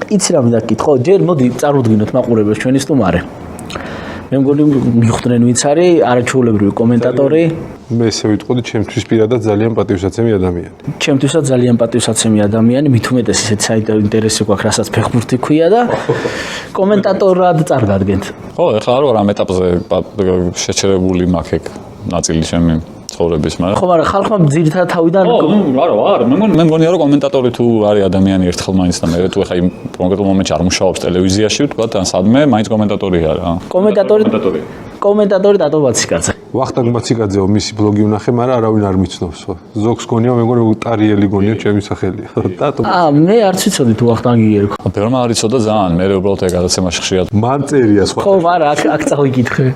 იცი რა მინდა გითხო, ჯერ მოდი წარუდგინოთ მაყურებელს ჩვენი სტუმარი. მე მგონი მიხვდნენ ვინც არის არაჩვეულებრივი კომენტატორი. მე ესე ვიტყოდი, ჩემთვის პირადად ძალიან პატივსაცემი ადამიანი. ჩემთვისაც ძალიან პატივსაცემი ადამიანი, მით უმეტეს ისეთ საინტერესო გვაქვს, რასაც ფეხბურთი ქვია და კომენტატორად წარგადგენთ. ხო, ეხლა არ ვარ ამ ეტაპზე შეჩერებული მაქვს ეგ ნაწილი ჩემი ცხოვრების, მაგრამ ხო, მაგრამ ხალხმა ძირითადად თავიდან არა, მე მგონია რომ კომენტატორი თუ არის ადამიანი ერთხელ მაინც და მე თუ ეხლა იმ კონკრეტულ მომენტში არ მუშაობს ტელევიზიაში, ვთქვა, ან სადმე, მაინც კომენტატორია რა. კომენტატორი დატო ბაციკაძე. ვახტანგ ბაციკაძეო მისი ბლოგი ვნახე, მაგრამ არავინ არ მიცნობს. ზოგს გონია, მე მგონი ტარიელი გონია ჩემი სახელია. დატო. მე არც ვიცოდი თუ ვახტანგი ერქვა. ბევრმა არ იცოდა ძალიან, მე უბრალოდ ეგ გადაცემაში ხშირად. მან წერია სხვა. ხო, მაგრამ აქ წავიკითხე.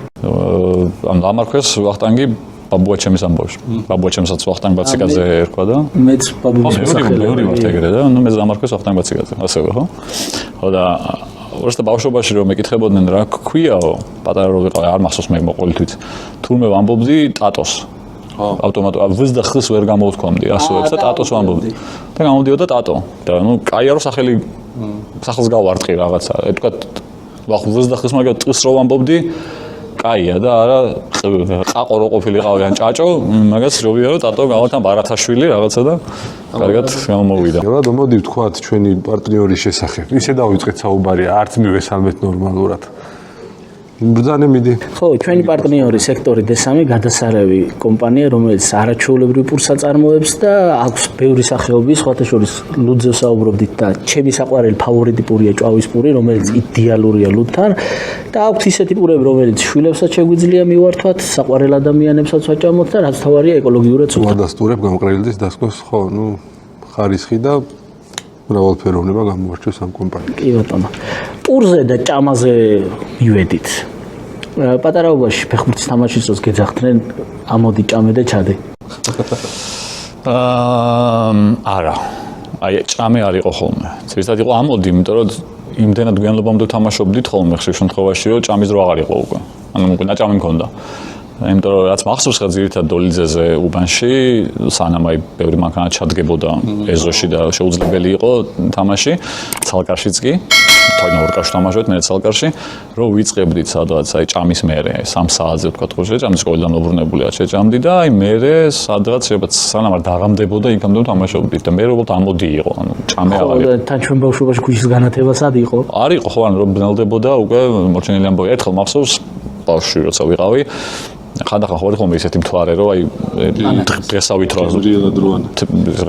ამ დამარხვეს ვახტანგი ბაბუაჩემის ამბავში. ბაბუაჩემსაც ვახტანგ ბაციკაძე ერქვა და მეც ბაბუაჩემის სახელი. ბევრი ვართ ეგრე და ნუ მე დამარხვეს ვახტანგ ბაციკაძე, ასევე ხო? ხო და უბრალოდ ბავშვობაში რომ მეკითხებოდნენ რა ქვიაო, პატარა რო ვიყავი, არ მახსოვს მე მოყოლითვით. თურმე ვამბობდი ტატოს. ავტომატურად ვიზ და ხს ვერ გამოვთქვამდი ასოებს და ტატოს ვამბობდი. და გამოდიოდა ტატო. და ნუ კაია რო სახელს გავარტყი რაღაცა. ეთქვა ვიზ და ხს მაგათ ტყის რო ვამბობდი კაია და არა ყაყო რო ყოფილიყავი ან ჭაჭო, მაგას როვია რომ ტატო გავართან ბარათაშვილი რაღაცა და კარგად გამოვიდა. რა მოდი ვთქვათ ჩვენი პარტნიორის შესახებ. ისე დავიწყეთ საუბარი, არც მივესალმეთ ნორმალურად. ბრძანე მიდი. ხო, ჩვენი პარტნიორი სექტორი D3 გადასარევი კომპანია, რომელიც არაჩვეულებრივ პურს აწარმოებს და აქვს ბევრი სახეობის, სხვათა შორის ლუდზე საუბრობდით და ჩემი საყვარელი ფავორიტი პურია ჭვავის პური, რომელიც იდეალურია ლუდთან და აქვს ისეთი პურები, რომელიც შვილებსაც შეგვიძლია მივართვათ, საყვარელ ადამიანებსაც ვაჭამოთ და რაც თავარია ეკოლოგიურად სუფთა. ვადასტურებ გამყრელილის დასკვას, ხო, ნუ ხარისხი და მრავალფეროვნება გამოარჩევს ამ კომპანიას. კი ბატონო. პურზე და ჭამაზე მივედით. პატარაობაში ფეხბურთის თამაშის დროს გეძახდნენ ამოდი ჭამე და ჩადე. არა. აი ჭამე არ იყო ხოლმე. ძირითადად იყო ამოდი, იმიტომ რომ იმდენად გვიანლობამდე თამაშობდით ხოლმე ხშირ შემთხვევაში, რომ ჭამის დრო აღარ იყო უკვე. ანუ უკვე ნაჭამი მქონდა. იმიტომ რომ რაც მახსოვს ხა ძირითადად დოლიძეზე უბანში, სანამ აი ბევრი მანქანა ჩადგებოდა ეზოში და შეუძლებელი იყო თამაში, ცალკარშიც კი თავიდან ორკარში თამაშობთ, მე ცალკარში, რომ ვიწყებდით სადღაც აი ჭამის მერე, 3 საათზე ვთქვათ, ხო შეჭამდი სკოლიდან მობრუნებული არ შეჭამდი და აი მერე სადღაც შეიძლება სანამ არ დაღამდებოდა იქამდე თამაშობდით და მე უბრალოდ ამოდი იყო, ანუ ჭამე აღარ იყო. თან ჩვენ ბავშვობაში ქუჩის განათება სად იყო? არ იყო ხო, ანუ რომ ბნელდებოდა უკვე მორჩენილი ამბავი. ერთხელ მახსოვს ბავშვი როცა ვიყავი ხანდახან ხო ხომ ისეთი მთვარე რომ აი დღესავით რა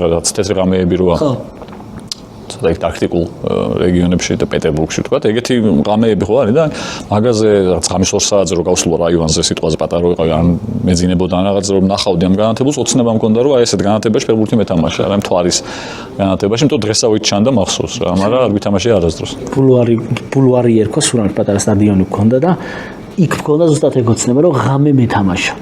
რაღაც თეთრი ღამეები როა ცოტა იქ ტაქტიკულ რეგიონებში და პეტერბურგში თქვა ეგეთი ღამეები ხო არის და მაგაზე რაღაც ღამის 2 საათზე რო გავსულო რაიონზე სიტყვაზე პატარა ვიყავი ან მეძინებოდა რაღაც რომ ნახავდი ამ განათებულს ოცნება მქონდა რომ აი ესეთ განათებაში ფეხბურთი მეთამაშა რა მთვარის განათებაში იმიტომ დღესავით ჩანდა მახსოვს რა მაგრამ არ ვითამაშია არასდროს ბულვარი ერქვა სურამის პატარა სტადიონი მქონდა და იქ მქონდა ზუსტად ეგ ოცნება რომ ღამე მეთამაშა.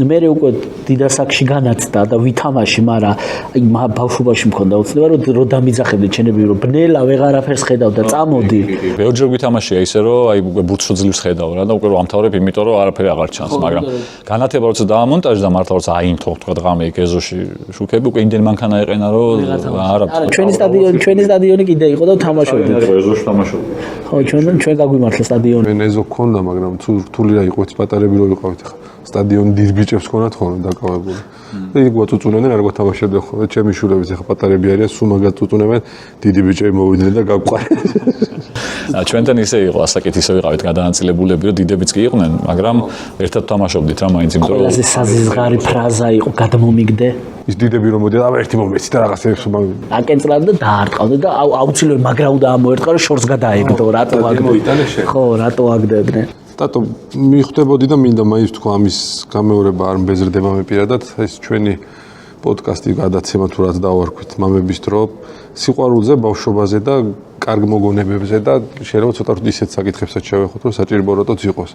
მე უკვე დიდასაკში განაცდა და ვითამაში, მაგრამ აი ბავშვობაში მქონდა ოცნება რომ დამიძახებდი ჩენები რომ ბნელა ვეღარაფერს ხედავ და წამოდი. ბევრჯერ ვითამაშია ისე რომ აი უკვე ბურთს ძლივს ხედავ რა და უკვე რომ ამთავრებ იმიტომ რომ არაფერი აღარ ჩანს, მაგრამ განათება როცა დაამონტაჟდა მართლა როცა აინთო თქვა ღამე იქ ეზოში შუქები უკვე იმდენ მანქანა ეყენა რომ არა ჩვენი სტადიონი კიდე იყო და თამაშობდით. ეზოში თამაშობდი. ხო ჩვენ გაგვიმართლა სტადიონი. მე ეზო გქონდა, მაგრამ რთული რა იყო ის პატარები რო ვიყავით ახლა სტადიონი დიდ ბიჭებს ქონათ ხოლმე დაკავებული. და იქ გვაწუწუნებდნენ არ გვათამაშებდნენ ხოლმე. ჩემი შვილების ახლა პატარები არიან, სულ მაგას წუწუნებენ, დიდი ბიჭები მოვიდნენ და გაგვყარეს. ჩვენთან ისე იყო, ასაკით ისე ვიყავით გადანაწილებულები, რომ დიდებიც კი იყვნენ, მაგრამ ერთად თამაშობდით რა მაინც იმიტომ რომ ყველაზე საზღარი ფრაზა იყო გადმომიგდე. ის დიდები რომ მოდიოდა, აბა ერთი მომეცი და რაღაცებს აკენწლავდა და დაარტყავდა და აუცილებლად მაგრა უნდა ამოერტყა რომ შორს გადაეგდო, რატო აგდებდნენ? ხო, რატო აგდებდნენ? ტატო მიხვდებოდი და მინდა მაინც თქვა ამის გამეორება არ მბეზრდება მე პირადად ეს ჩვენი პოდკასტი გადაცემა თუ რაც დავარქვით მამების დრო სიყვარულზე ბავშვობაზე და კარგ მოგონებებზე და შეიძლება ცოტა ისეთ საკითხებსაც შევეხოთ რომ საჭიროებოდაც იყოს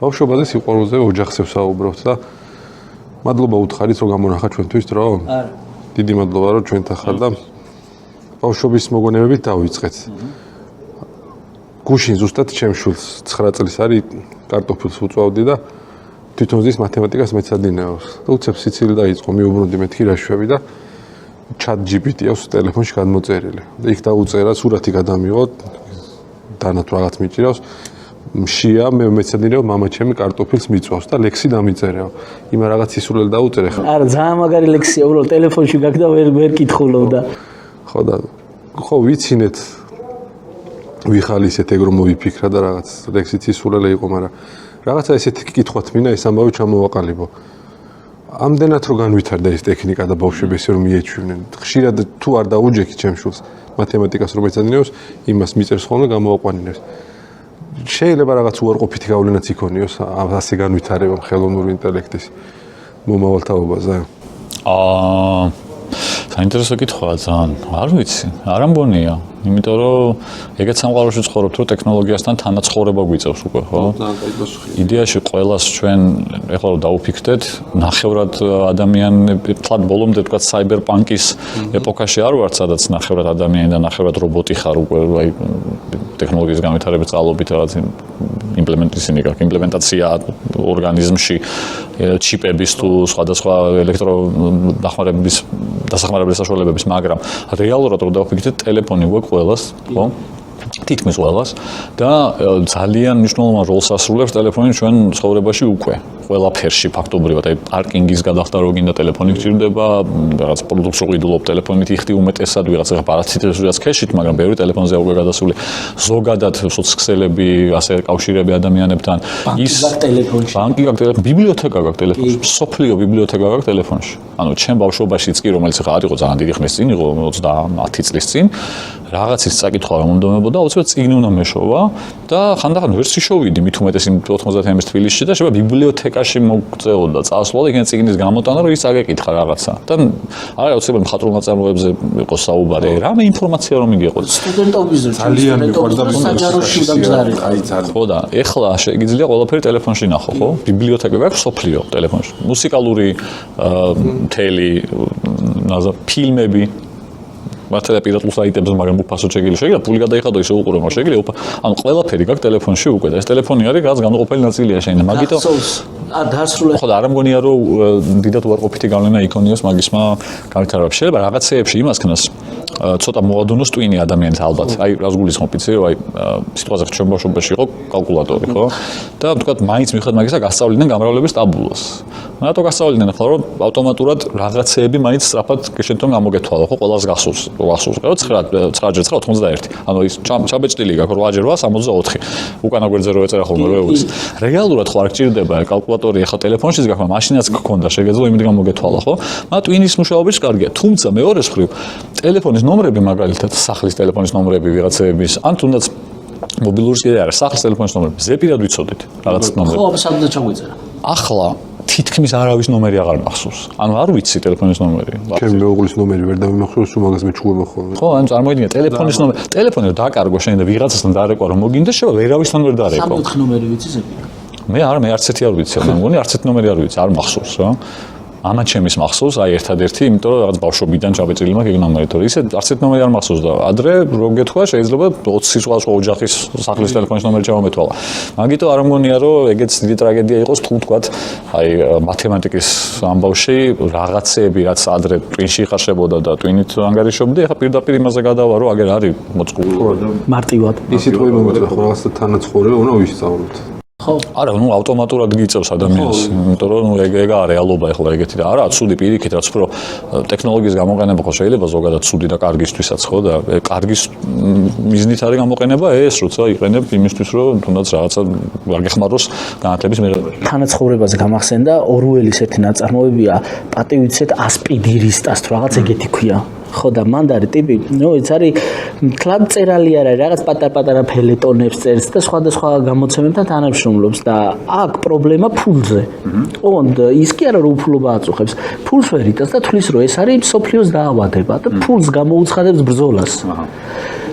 ბავშვობაზე სიყვარულზე ოჯახზე ვსაუბრობთ და მადლობა უთხარით რომ გამონახა ჩვენთვის დრო არა დიდი მადლობა რომ ჩვენთან ხარ და ბავშვობის მოგონებებით დავიწყეთ გუშინ ზუსტად ჩემ შულს 9 წლის არის კარტოფილს უწვავდი და თვითონ ზის მათემატიკას მეცადინეობს. და უცებ სიცილი დაიწყო, მიუბრუნდი მეთქი რაშვები და ChatGPT აქვს ტელეფონში გადმოწერილი. იქ დაუწერა, სურათი გადამიღო, დანათ რაღაც მიჭირავს. მშია მე მეცადინეო მამა ჩემი კარტოფილს მიწვავს და ლექსი დამიწერეო. იმა რაღაც ისულელი დაუწერე ხა. არა, ძალიან მაგარი ლექსია, უბრალოდ ტელეფონში გაგდა ვერ კითხულობდა. ხო და ხო ვიცინეთ ვიხალისეთ ეგ რომ მოვიფიქრა და რაღაც ლექსიც ისულელი იყო, მაგრამ რაღაცა ესეთი კითხვათ მინდა ეს ამბავი ჩამოვაყალიბო. ამდენად რო განვითარდა ეს ტექნიკა და ბავშვები ესე რომ მიეჩვივნენ. ხშირად თუ არ დაუჯექი ჩემს შულს მათემატიკას რომ ეცადინეოს, იმას მიწერს ხოლმე გამოვაყვანინებს. შეიძლება რაღაც უარყოფითი გავლენაც იქონიოს ასე განვითარებამ ხელოვნური ინტელექტის მომავალთაობაზე. საინტერესო კითხვაა ძალიან. არ ვიცი, არ ამბონია. იმიტომ რომ ეგეც სამყაროში ცხოვრობთ, რომ ტექნოლოგიასთან თანაცხოვრება გვიწევს უკვე, ხო? იდეაში ყველას ჩვენ ეხლა რომ დაუფიქრდეთ, ნახევრად ადამიანები, თლად ბოლომდე თქვა საიბერპანკის ეპოქაში არ ვართ, სადაც ნახევრად ადამიანი და ნახევრად რობოტი ხარ უკვე, აი ტექნოლოგიის განვითარების წყალობით რაღაც იმპლემენტაცია ორგანიზმში ჩიპების თუ სხვადასხვა ელექტროდახმარების დასახმარებელი საშუალებების, მაგრამ რეალურად რომ დავფიქრდეთ, ტელეფონი გვაქვს ყველას, ხო? თითქმის ყველას და ძალიან მნიშვნელოვან როლს ასრულებს ტელეფონი ჩვენ ცხოვრებაში უკვე ყველაფერში ფაქტობრივად აი პარკინგის გადახდა რო გინდა ტელეფონი გჭირდება რაღაც პროდუქტს რო ყიდულობ ტელეფონით იხდი უმეტესად ვიღაცა პარაციტებს ვიღაც ქეშით მაგრამ ბევრი ტელეფონზე უკვე გადასული ზოგადად სოციქსელები ასე კავშირები ადამიანებთან ის ტელეფონში ბანკი გაქვს ტელეფონში ბიბლიოთეკა გაქვს ტელეფონში სოფლიო ბიბლიოთეკა გაქვს ტელეფონში ანუ ჩემ ბავშვობაშიც კი რომელიც ხა არ იყო ძალიან დიდი ხნის წინ იყო 30 წლის წინ რაღაცის წაკითხვა რომ უნდომებოდა უცებ წიგნი უნდა მეშოვა და ხანდახან ვერ შევიდი მით უმეტეს 90-ის თბილისში და შეიძლება ბიბლიოთეკაში მოგწეოდა წასვლა და იქ წიგნის გამოტანა რომ ის წაგეკითხა რაღაცა და არა უცებ მხატვრულ ნაწარმოებზე იყო საუბარი რამე ინფორმაცია რომ იგიყო სტუდენტობის ძალიან მიყვარდა საჯაროში დამზარე ხო და ეხლა შეიძლება ყველაფერი ტელეფონში ნახო ხო ბიბლიოთეკა გაქვს სოფლიო ტელეფონში მუსიკალური მთელი ფილმები მართლა პირატულ საიტებზე მაგრამ უფასო შეგიძლია შეიძლება ფული გადაიხადო ისე უყურო მაგრამ შეგიძლია ანუ ყველაფერი გაქვს ტელეფონში უკვე და ეს ტელეფონი არის რაღაც განუყოფელი ნაწილია შეიძლება მაგითო დაასრულე ხო და არ მგონია რომ დიდად უარყოფითი გავლენა იქონიოს მაგისმა განვითარებაში შეიძლება რაღაცეებში იმას ქნას ცოტა მოადონოს ტვინი ადამიანს ალბათ აი რას გულისხმობ იცი რომ აი სიტყვაზე ჩვენ ბავშვობაში იყო კალკულატორი ხო და თქვათ მაინც მიხედავთ მაგისა გასწავლიდნენ გამრავლების ტაბულას რატო გასწავლიდნენ ახლა რომ ავტომატურად რაღაცეები მაინც სწრაფად გეშენთონ გამოგეთვალო ხო ყველას გახსოვს ხო 9 ანუ ის ჩაბეჭდილი გაქვს 8-8 უკანა გვერდზე რო ეწერა ხოლმე რო ეუცი რეალურად ხო არ გჭირდება კალკულატორი ახლა ტელეფონშიც გაქვს მაშინაც გქონდა შეგეძლო იმით გამოგეთვალა ხო მაგრამ ტვინის მუშაობის კარგია თუმცა მეორეს მხრივ ტელეფონის ნომრები მაგალითად სახლის ტელეფონის ნომრები ვიღაცების ან თუნდაც მობილურის კიდე არა სახლის ტელეფონის ნომრები ზეპირად ვიცოდით რაღაც ნომრები ხო სადაც ჩაგვიწერა ახლა თითქმის არავის ნომერი აღარ მახსოვს. ანუ არ ვიცი ტელეფონის ნომერი. ჩემი მეუღლის ნომერი ვერ დავიმახსოვს, უმაგას მეჩუება ხოლმე. ხო, ანუ წარმოიდგინე ტელეფონის ნომერი. ტელეფონი რომ დააკარგო შენ და ვიღაცასთან დაარეკვა რომ მოგინდა, შეიძლება ვერავისთან ვერ დაარეკო. 3-4 ნომერი ვიცი ზეპირა. მე არა, მე არც ერთი არ ვიცი, მე მგონი არც ერთი ნომერი არ ვიცი, არ მახსოვს რა. ამა ჩემის მახსოვს, აი ერთადერთი, იმიტომ რომ რაღაც ბავშვობიდან ჩაბეჭდილი მაქვს ეგ ნომერი, თორე ისე არც ერთი ნომერი არ მახსოვს და ადრე რო გეთქვა, შეიძლება 20 სხვა ოჯახის სახლის ტელეფონის ნომერი ჩამომეთვალა. მაგიტო არ მგონია რომ ეგეც დიდი ტრაგედია იყოს თუ თქვათ, აი მათემატიკის ამბავში რაღაცეები რაც ადრე ტვინში ხარშებოდა და ტვინით ანგარიშობდი, ახლა პირდაპირ იმაზე გადავა, რომ აგერ არის მოწყობილი. მარტივად. ის სიტყვები მომეწონა, ხო რაღაცა თანაცხოვრება უნდა ვისწავლოთ. ხო არა ნუ ავტომატურად გიწევს ადამიანს იმიტომ რომ ნუ ეგა რეალობა ეხლა ეგეთი და არა ცუდი პირიქით რაც უფრო ტექნოლოგიის გამოყენება ხო შეიძლება ზოგადად ცუდი და კარგისთვისაც ხო და კარგის მიზნით არის გამოყენება ეს როცა იყენებ იმისთვის რომ თუნდაც რაღაცა არ გეხმაროს განათლების მიღებაში თანაცხოვრებაზე გამახსენდა ორუელის ერთი ნაწარმოებია პატივიცეთ ასპიდირისტას თუ რაღაც ეგეთი ქვია ხო და მანდარი ტიპი ნუ ეს არის თლად წერალი არ არის რაღაც პატარ-პატარა ფელეტონებს წერს და სხვადასხვა გამოცემებთან თანამშრომლობს და აქ პრობლემა ფულზე. ოღონდ ის კი არა რომ უფლობა აწუხებს ფულს ვერ იტანს და თulis რომ ეს არის სოფლიოს დაავადება და ფულს გამოუცხადებს ბრძოლას.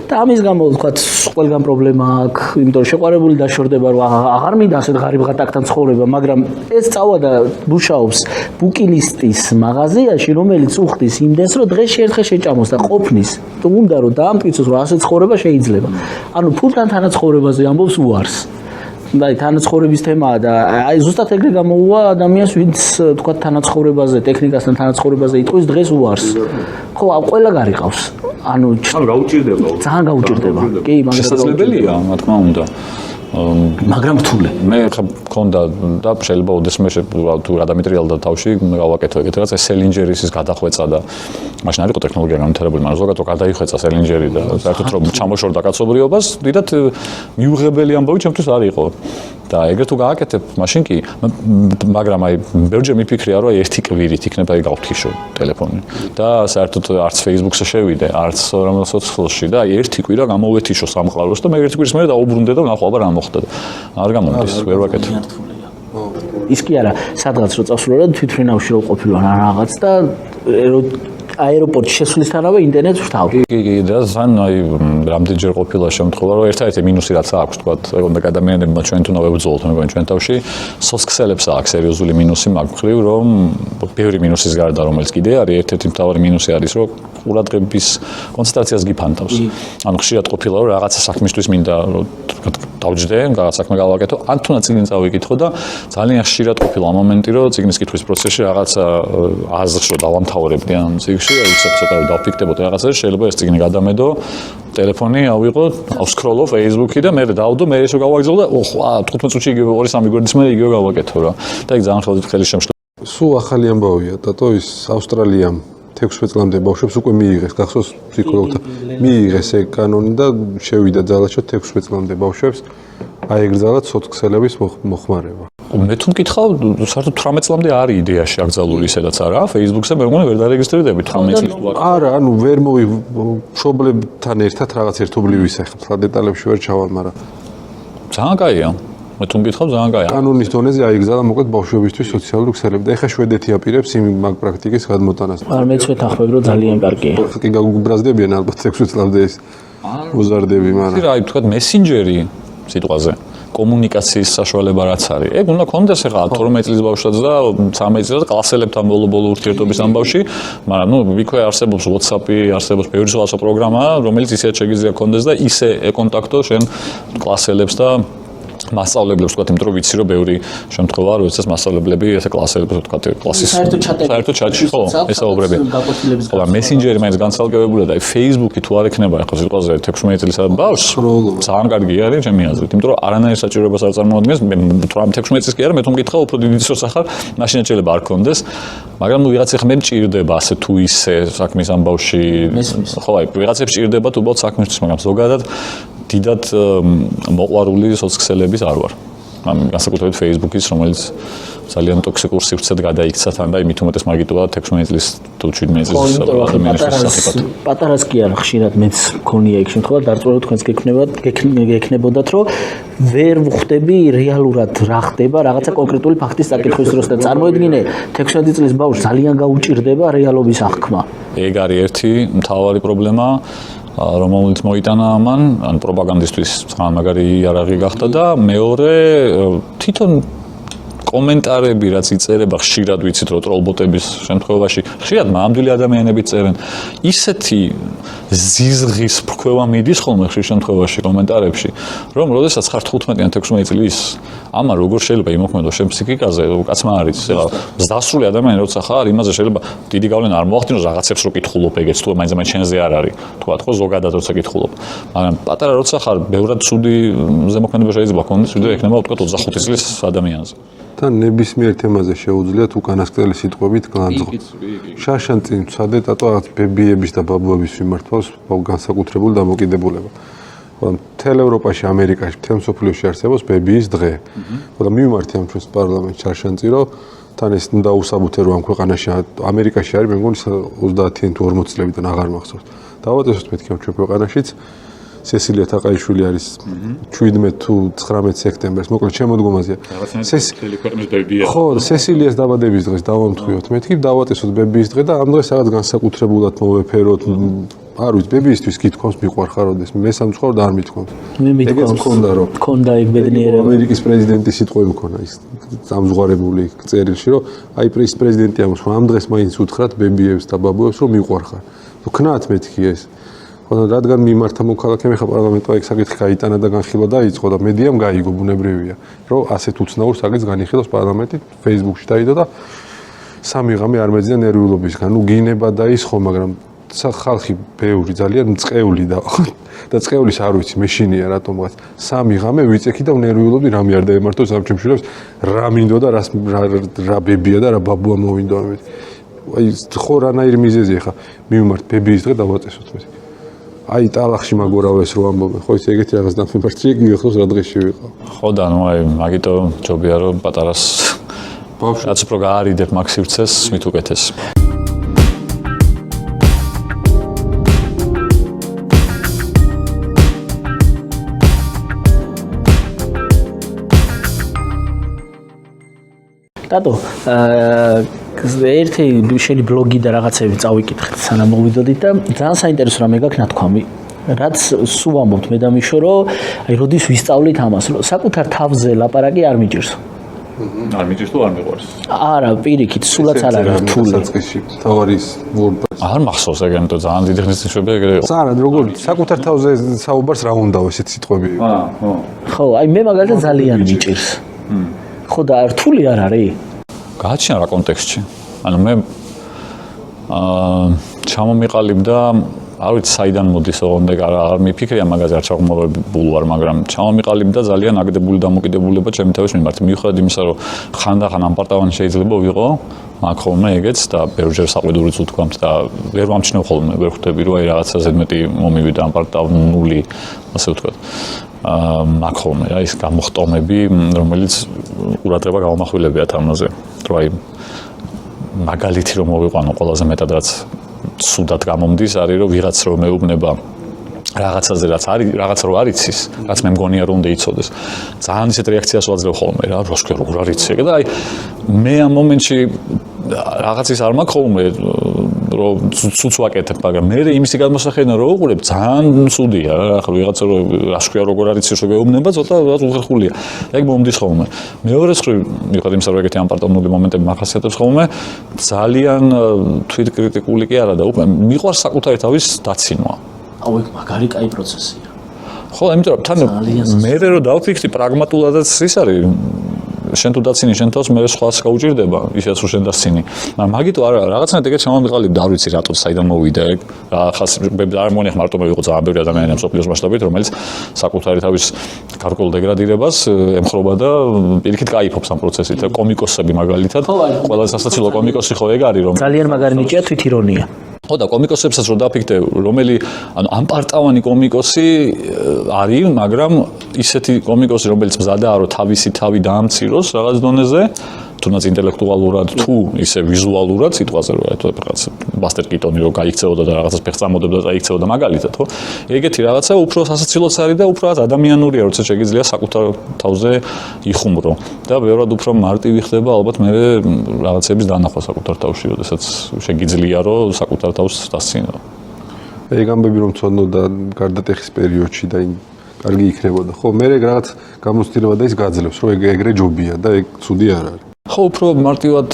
და ამის გამო ვთქვათ ყველგან პრობლემა აქვს, იმიტომ რომ შეყვარებული დაშორდება რომ აღარ მინდა ასეთ ღარიბ ღატაკთან ცხოვრება, მაგრამ ეს წავა და მუშაობს ბუკინისტის მაღაზიაში, რომელიც უხდის იმდენს რომ დღეში ერთხელ შეჭამოს და ყოფნის. თუ უნდა რომ დაამტკიცოს რომ ასეთ ცხოვრება შეიძლება. ანუ ფულთან თანაცხოვრებაზე ამბობს უარს. და თანაცხოვრების თემაა და აი ზუსტად ეგრე გამოუვა ადამიანს, ვინც თქვა თანაცხოვრებაზე, ტექნიკასთან თანაცხოვრებაზე იტყვის დღეს უარს. ხო, ყველა გარიყავს. ანუ გაუჭირდება. ძალიან გაუჭირდება. კი, მაგრამ შესაძლებელია, რა თქმა უნდა. მაგრამ რთული. მე ხა მქონდა და შეიძლება ოდესმე თუ გადამეტრიალდა თავში გავაკეთო ეგეთ რაღაც სელინჯერის ის გადახვეწა და მაშინ არ იყო ტექნოლოგია განვითარებული, მაგრამ ზოგადად გადაიხვეწა სელინჯერი და საერთოდ რომ ჩამოშორდა კაცობრიობას, დიდად მიუღებელი ამბავი ჩემთვის არ იყო. და ეგრე თუ გააკეთებ, მაშინ კი, მაგრამ აი ბევრჯერ მიფიქრია, რომ ერთი კვირით იქნება აი გავთიშო ტელეფონი. და საერთოდ არც Facebook-ზე შევიდე, არც რომელსაც სოციალში და აი ერთი კვირა გამოვეთიშო სამყაროს და მე ერთი კვირის მერე დაუბრუნდე და ნახო აბა რა მოხდა. არ გამოდის, ვერ ვაკეთე. ის კი არა, სადღაც რო წავსულო და თვითფრინავში რო ყოფილვარ ან რაღაც და აეროპორტში შესვლისთანავე ინტერნეტს ვთავ. კი, და თან აი რამდენჯერ ყოფილა შემთხვევა, რომ ერთ-ერთი მინუსი რაც აქვს, თქვა, ეგონდა ადამიანებმა ჩვენ თუ ნავებრძოლოთ, მეგონი ჩვენ თავში, სოციალებს აქვს სერიოზული მინუსი მაგ მხრივ, რომ ბევრი მინუსის გარდა რომელიც კიდე არის, ერთ-ერთი მთავარი მინუსი არის, რომ ყურადღების კონცენტრაციას გიფანტავს. ანუ ხშირად ყოფილა, რომ რაღაცა საქმისთვის მინდა დავჯდე, რაღაც საქმე გავაკეთო, ან თუნდაც წიგნი წავიკითხო და ძალიან ხშირად ყოფილა მომენტი, რომ წიგნის კითხვის პროცესში რაღაცა აზრს რო დავამთავრებდი ან წიგნში, აი ცოტა რომ დავფიქრდებოდი რაღაცაზე, შეიძლება ეს წიგნი გადამედო, ტელეფონი ავიღო, ავსკროლო Facebook-ი და მე დავდო, მე ისო გავაგზავნო და ოხ, 15 წუთში იგივე 2-3 გვერდის მე იგივე გავაკეთო რა. და ეგ ძალიან ხელი შემშლო. სულ ახალი ამბავია, დატო ის ავსტრალიამ 16 წლამდე ბავშვებს უკვე მიიღეს, გახსოვს ფსიქოლოგთა მიიღეს ეგ კანონი და შევიდა ძალაჩოდ 16 წლამდე ბავშვებს აეგრძალა ცოცხლების მოხმარება. მე თუ მკითხავ, საერთოდ 18 წლამდე არის იდეაში აკრძალული ისედაც არა, Facebook-ზე მე მგონი ვერ დარეგისტრირდები 18 წლის თუ არა, ანუ ვერ მშობლებთან ერთად რაღაც ერთობლივ ვისახებ, რა დეტალებში ვერ ჩავალ, მაგრამ ძალიან კაია. მე თუ მკითხავ, ძალიან კაია. კანონის დონეზე აიგზალა მოკლედ ბავშვებისთვის სოციალური ქსელები და ეხა შვედეთი აპირებს იმ მაგ პრაქტიკის გადმოტანას. არ მეც ვეთანხმებ, რომ ძალიან კარგია. კი გაგუბრაზდებიან ალბათ 16 წლამდე ეს უზარდები, მაგრამ რა თქვა მესენჯერი სიტყვაზე კომუნიკაციის საშუალება რაც არის. ეგ უნდა კონდეს ახლა 12 წლის ბავშვსაც და 13 წელს კლასელებთან ბოლო ურთიერთობის ამბავში, მაგრამ ნუ იქვე არსებობს WhatsApp-ი, არსებობს ბევრი სხვადასხვა პროგრამა, რომელიც ისეთ შეგიძლია კონდეს და ისე ეკონტაქტო შენ კლასელებს და მასწავლებლებს, თქვა, იმიტომ რომ ვიცი რომ ბევრი შემთხვევაა, როდესაც მასწავლებლები ესე კლასელებს, თქვა, კლასის საერთოდ ჩატში ხო, ესაუბრები. ხო, მესენჯერი მაინც განცალკევებულია და აი Facebook-ი თუ არ ექნება ახლა სიტყვაზე 16 წლისა ბავშვს, ძალიან კარგი არის ჩემი აზრით, იმიტომ რომ არანაირ საჭიროებას არ წარმოადგენს, მე 16 წლის კი არა, მე თუ მკითხავ, უფრო დიდი ძროხს ახარ, მაშინ შეიძლება არ კონდეს, მაგრამ ნუ ვიღაცა ხმე მჭირდება ასე თუ ისე საქმის ამბავში. ხო, აი, ვიღაცებს მჭირდება თუ უბრალოდ საქმისთვის, მაგრამ ზოგადად დიდად მოყვარული სოციალების არ ვარ. განსაკუთრებით Facebook-ის, რომელიც ძალიან ტოქსიკურ სივრცედ გადაიქცა თან და იმით უმეტეს მაგიტოა 16 წლის თუ 17 წლის ადამიანის სახიფათო. პატარას კი არა, ხშირად მეც მქონია ეგ შემთხვევა, დარწმუნებული თქვენს გექნებოდათ, რომ ვერ ვხვდები რეალურად რა ხდება რაღაცა კონკრეტული ფაქტის საკითხვის დროს და წარმოედგინე 16 წლის ბავშვს ძალიან გაუჭირდება რეალობის აღქმა. ეგ არის ერთი მთავარი პრობლემა. რომელიც მოიტანა ამან, ან პროპაგანდისტვის ძალიან მაგარი იარაღი გახდა და მეორე თვითონ კომენტარები რაც იწერება ხშირად ვიცით რომ ტროლბოტების შემთხვევაში ხშირად მამდვილი ადამიანები წერენ ისეთი ზიზღის ფრქვევა მიდის ხოლმე ხშირ შემთხვევაში კომენტარებში რომ როდესაც ხარ 15 ან 16 წლის ამა როგორ შეიძლება იმოქმედო შენ ფსიქიკაზე კაცმა არის ეხლა დასრული ადამიანი როცა ხარ იმაზე შეიძლება დიდი გავლენა არ მოახდინოს რაღაცებს რო კითხულობ ეგეც თუ მაინც შენზე არ არის თქვა ხო ზოგადად როცა კითხულობ მაგრამ პატარა როცა ხარ ბევრად ცუდი ზემოქმედება შეიძლება ქონდეს ვიდრე ექნება თქვა 25 წლის ადამიანზე და ნებისმიერ თემაზე შეუძლიათ უკანასკნელი სიტყვებით განაცხო. შარშან წინ ვცადე დატო რაღაც ბებიების და ბაბუების მიმართავს განსაკუთრებული დამოკიდებულება. მთელ ევროპაში, ამერიკაში, მთელ მსოფლიოში არსებობს ბებიის დღე. და მივმართი ამ ჩვენს პარლამენტს შარშან წინ რომ თან ეს დაუსაბუთე რომ ამ ქვეყანაში ამერიკაში არის მე მგონი 30-იან თუ 40 წლებიდან აღარ მახსოვს. დავაწესოთ მეთქი ამ ჩვენ ქვეყანაშიც სესილია თაყაიშვილი არის 17 თუ 19 სექტემბერს, მოკლედ შემოდგომაზეა. ხო, სესილიას დაბადების დღეს დავამთხვიოთ მეთქი, დავაწესოთ ბებიის დღე და ამ დღეს რაღაც განსაკუთრებულად მოვეფეროთ. არ ვიცი, ბებიისთვის გითხოვს მიყვარხარ როდეს, მე სამწუხაროდ არ მithქვამს. მე მithქვამს. ეგეც მქონდა რომ მქონდა ეგ ბედნიერება. ამერიკის პრეზიდენტის სიტყვები მქონდა ის სამზღვარებული წერილში, რომ აი პრეზიდენტი ამბობს, რომ ამ დღეს მაინც უთხრათ ბებიებს და ბაბუებს, რომ მიყვარხარ. ქნათ მეთქი ეს. ხო, რადგან მიმართა მოქალაქემ ხა პარლამენტმა ეგ საკითხი გაიტანა და განხილვა დაიწყო და მედიამ გაიგო ბუნებრივია, რომ ასეთ უცნაურ საკითხს განიხილავს პარლამენტი, Facebook-ში დაიდო და სამი ღამე არ მეძინა ნერვიულობისგან. ნუ გინება და ის ხო, მაგრამ ხალხი ბევრი ძალიან მწყეული და წყევლის არ ვიცი, მე შინია რატომღაც. სამი ღამე ვიწექი და ნერვიულობდი, რამე არ დაემართო სამჩემშვილებს, რა მინდო და რა ბებია და რა ბაბუა მოვინდო ამით. აი ხო რანაირი მიზეზია ხა მივმართ ბებიის დღე დავაწესოთ მე. აი ტალახში მაგორავეს რო ამბობენ, ხო ის ეგეთი რაღაც დამემართი გიხოს რა დღეში ვიყავ. ხო და ნუ აი მაგიტო ჯობია რომ პატარას ბავშვი რაც უფრო გაარიდებ მაგ სივრცეს, მით უკეთეს. დადო, ერთი შენი ბლოგი და რაღაცები წავიკითხეთ, სანამ მოვიდოდით და ძალიან საინტერესო რამე გაქვს ნათქვამი. რაც სულ ამბობთ მე და მიშო, რომ აი როდის ვისწავლით ამას, რომ საკუთარ თავზე ლაპარაკი არ მიჭირს. არ მიჭირს თუ არ მიყვარს? არა, პირიქით, სულაც არ არის რთული. საწყისში თავარის WordPress. არ მახსოვს ეგენ თუ ძალიან დიდი ხნის წინ ეგრე იყო. არა, როგორ საკუთარ თავზე საუბარს რა უნდაო ესეთ სიტყვები. ხო. ხო, აი მე მაგალითად ძალიან მიჭირს. ხო და რთული არ არის? გააჩინა რა კონტექსტში. ანუ მე ჩამომიყალიბდა, არ ვიცი საიდან მოდის ოღონდ არ მიფიქრია მაგაზე, არ ჩაღმოვებულ ვარ, მაგრამ ჩამომიყალიბდა ძალიან აგდებული დამოკიდებულება ჩემი თავის მიმართ. მიუხედავად იმისა, რომ ხანდახან ამპარტავანი შეიძლება ვიყო, მაგ ხოლმე ეგეც და ბევრჯერ საყვედურიც უთქვამთ და ვერ ვამჩნევ ხოლმე, ვერ ხვდები რომ აი რაღაცა ზედმეტი მომივიდა ამპარტავნული, ასე ვთქვათ. მაგ ხოლმე რა ის გამოხტომები, რომელიც ყურადღება გამახვილებიათ ამაზე. რომ აი მაგალითი რომ მოვიყვანო ყველაზე მეტად რაც სუდად გამომდის არის რომ ვიღაც რომ მეუბნება რაღაცაზე რაც არის რაღაცა რო არ იცის, რაც მე მგონია რომ უნდა იცოდეს. ძალიან ისეთ რეაქციას ვაძლევ ხოლმე რა, როშკერ როგორ არ იცი და აი მე ამ მომენტში რაღაცის არ მაქვს ხოლმე რომ ცუც ვაკეთებ, მაგრამ მე იმისი გადმოსახედნა რომ უყურებ ძალიან ცუდია რა, ახლა ვიღაცა რო რაშკია როგორ არ იცის რომ მეუბნება, ცოტა უხერხულია. ეგ მომდის ხოლმე. მეორე მხრივ მიუხედავად იმისა რომ ეგეთი ამპარტავნული მომენტები მახასიათებს ხოლმე, ძალიან თვითკრიტიკული კი არა და უკვე მიყვარს საკუთარი თავის დაცინვა. აუ ეგ მაგარი კაი პროცესია. ხო, იმიტომ რომ თან მე რო დავფიქრდი პრაგმატულადაც ის არის შენ თუ დაცინი შენ თავს მე სხვას გაუჭირდება ისეც რომ შენ დაცინი. მაგრამ მაგიტო არა რაღაცნაირად ეგეთ შემომიყალიბდა, არ ვიცი რატო საიდან მოვიდა ეგ. ხას არ მონიხ მარტო მე ვიყო ძალიან ბევრი ადამიანი ამ სოფლიოს მასშტაბით, რომელიც საკუთარი თავის გარკვეულ დეგრადირებას ემხრობა და პირიქით кайფობს ამ პროცესით. კომიკოსები მაგალითად, ყველა სასაცილო კომიკოსი ხო ეგ არის რომ ძალიან მაგარი ნიჭია თვითირონია. ხო და კომიკოსებსაც რო დაფიქრდე, რომელი ანუ ამპარტავანი კომიკოსი არის, მაგრამ ისეთი კომიკოსი, რომელიც მზადაა რომ თავისი თავი დაამციროს რაღაც დონეზე, თუნდაც ინტელექტუალურად თუ ისე ვიზუალურად სიტყვაზე რო რაღაც ბასტერ კიტონი რო გაიქცეოდა და რაღაცას ფეხწამოდებდა და გაიქცეოდა მაგალითად, ხო? ეგეთი რაღაცა უფრო სასაცილოც არის და უფრო ადამიანურია, როცა შეგიძლია საკუთარ თავზე იხუმრო და ბევრად უფრო მარტივი ხდება ალბათ მე რაღაცების დანახვა საკუთარ თავში, როდესაც შეგიძლია რომ საკუთარ თავს დასცინო. ეგ ამბები რომ ცოდნო და გარდატეხის პერიოდში და კარგი იქნებოდა. ხო, მე ეგ რაღაც გამოცდილება და ის გაძლევს, რომ ეგრე ჯობია და ეგ ცუდი არ არის. ხო, უფრო მარტივად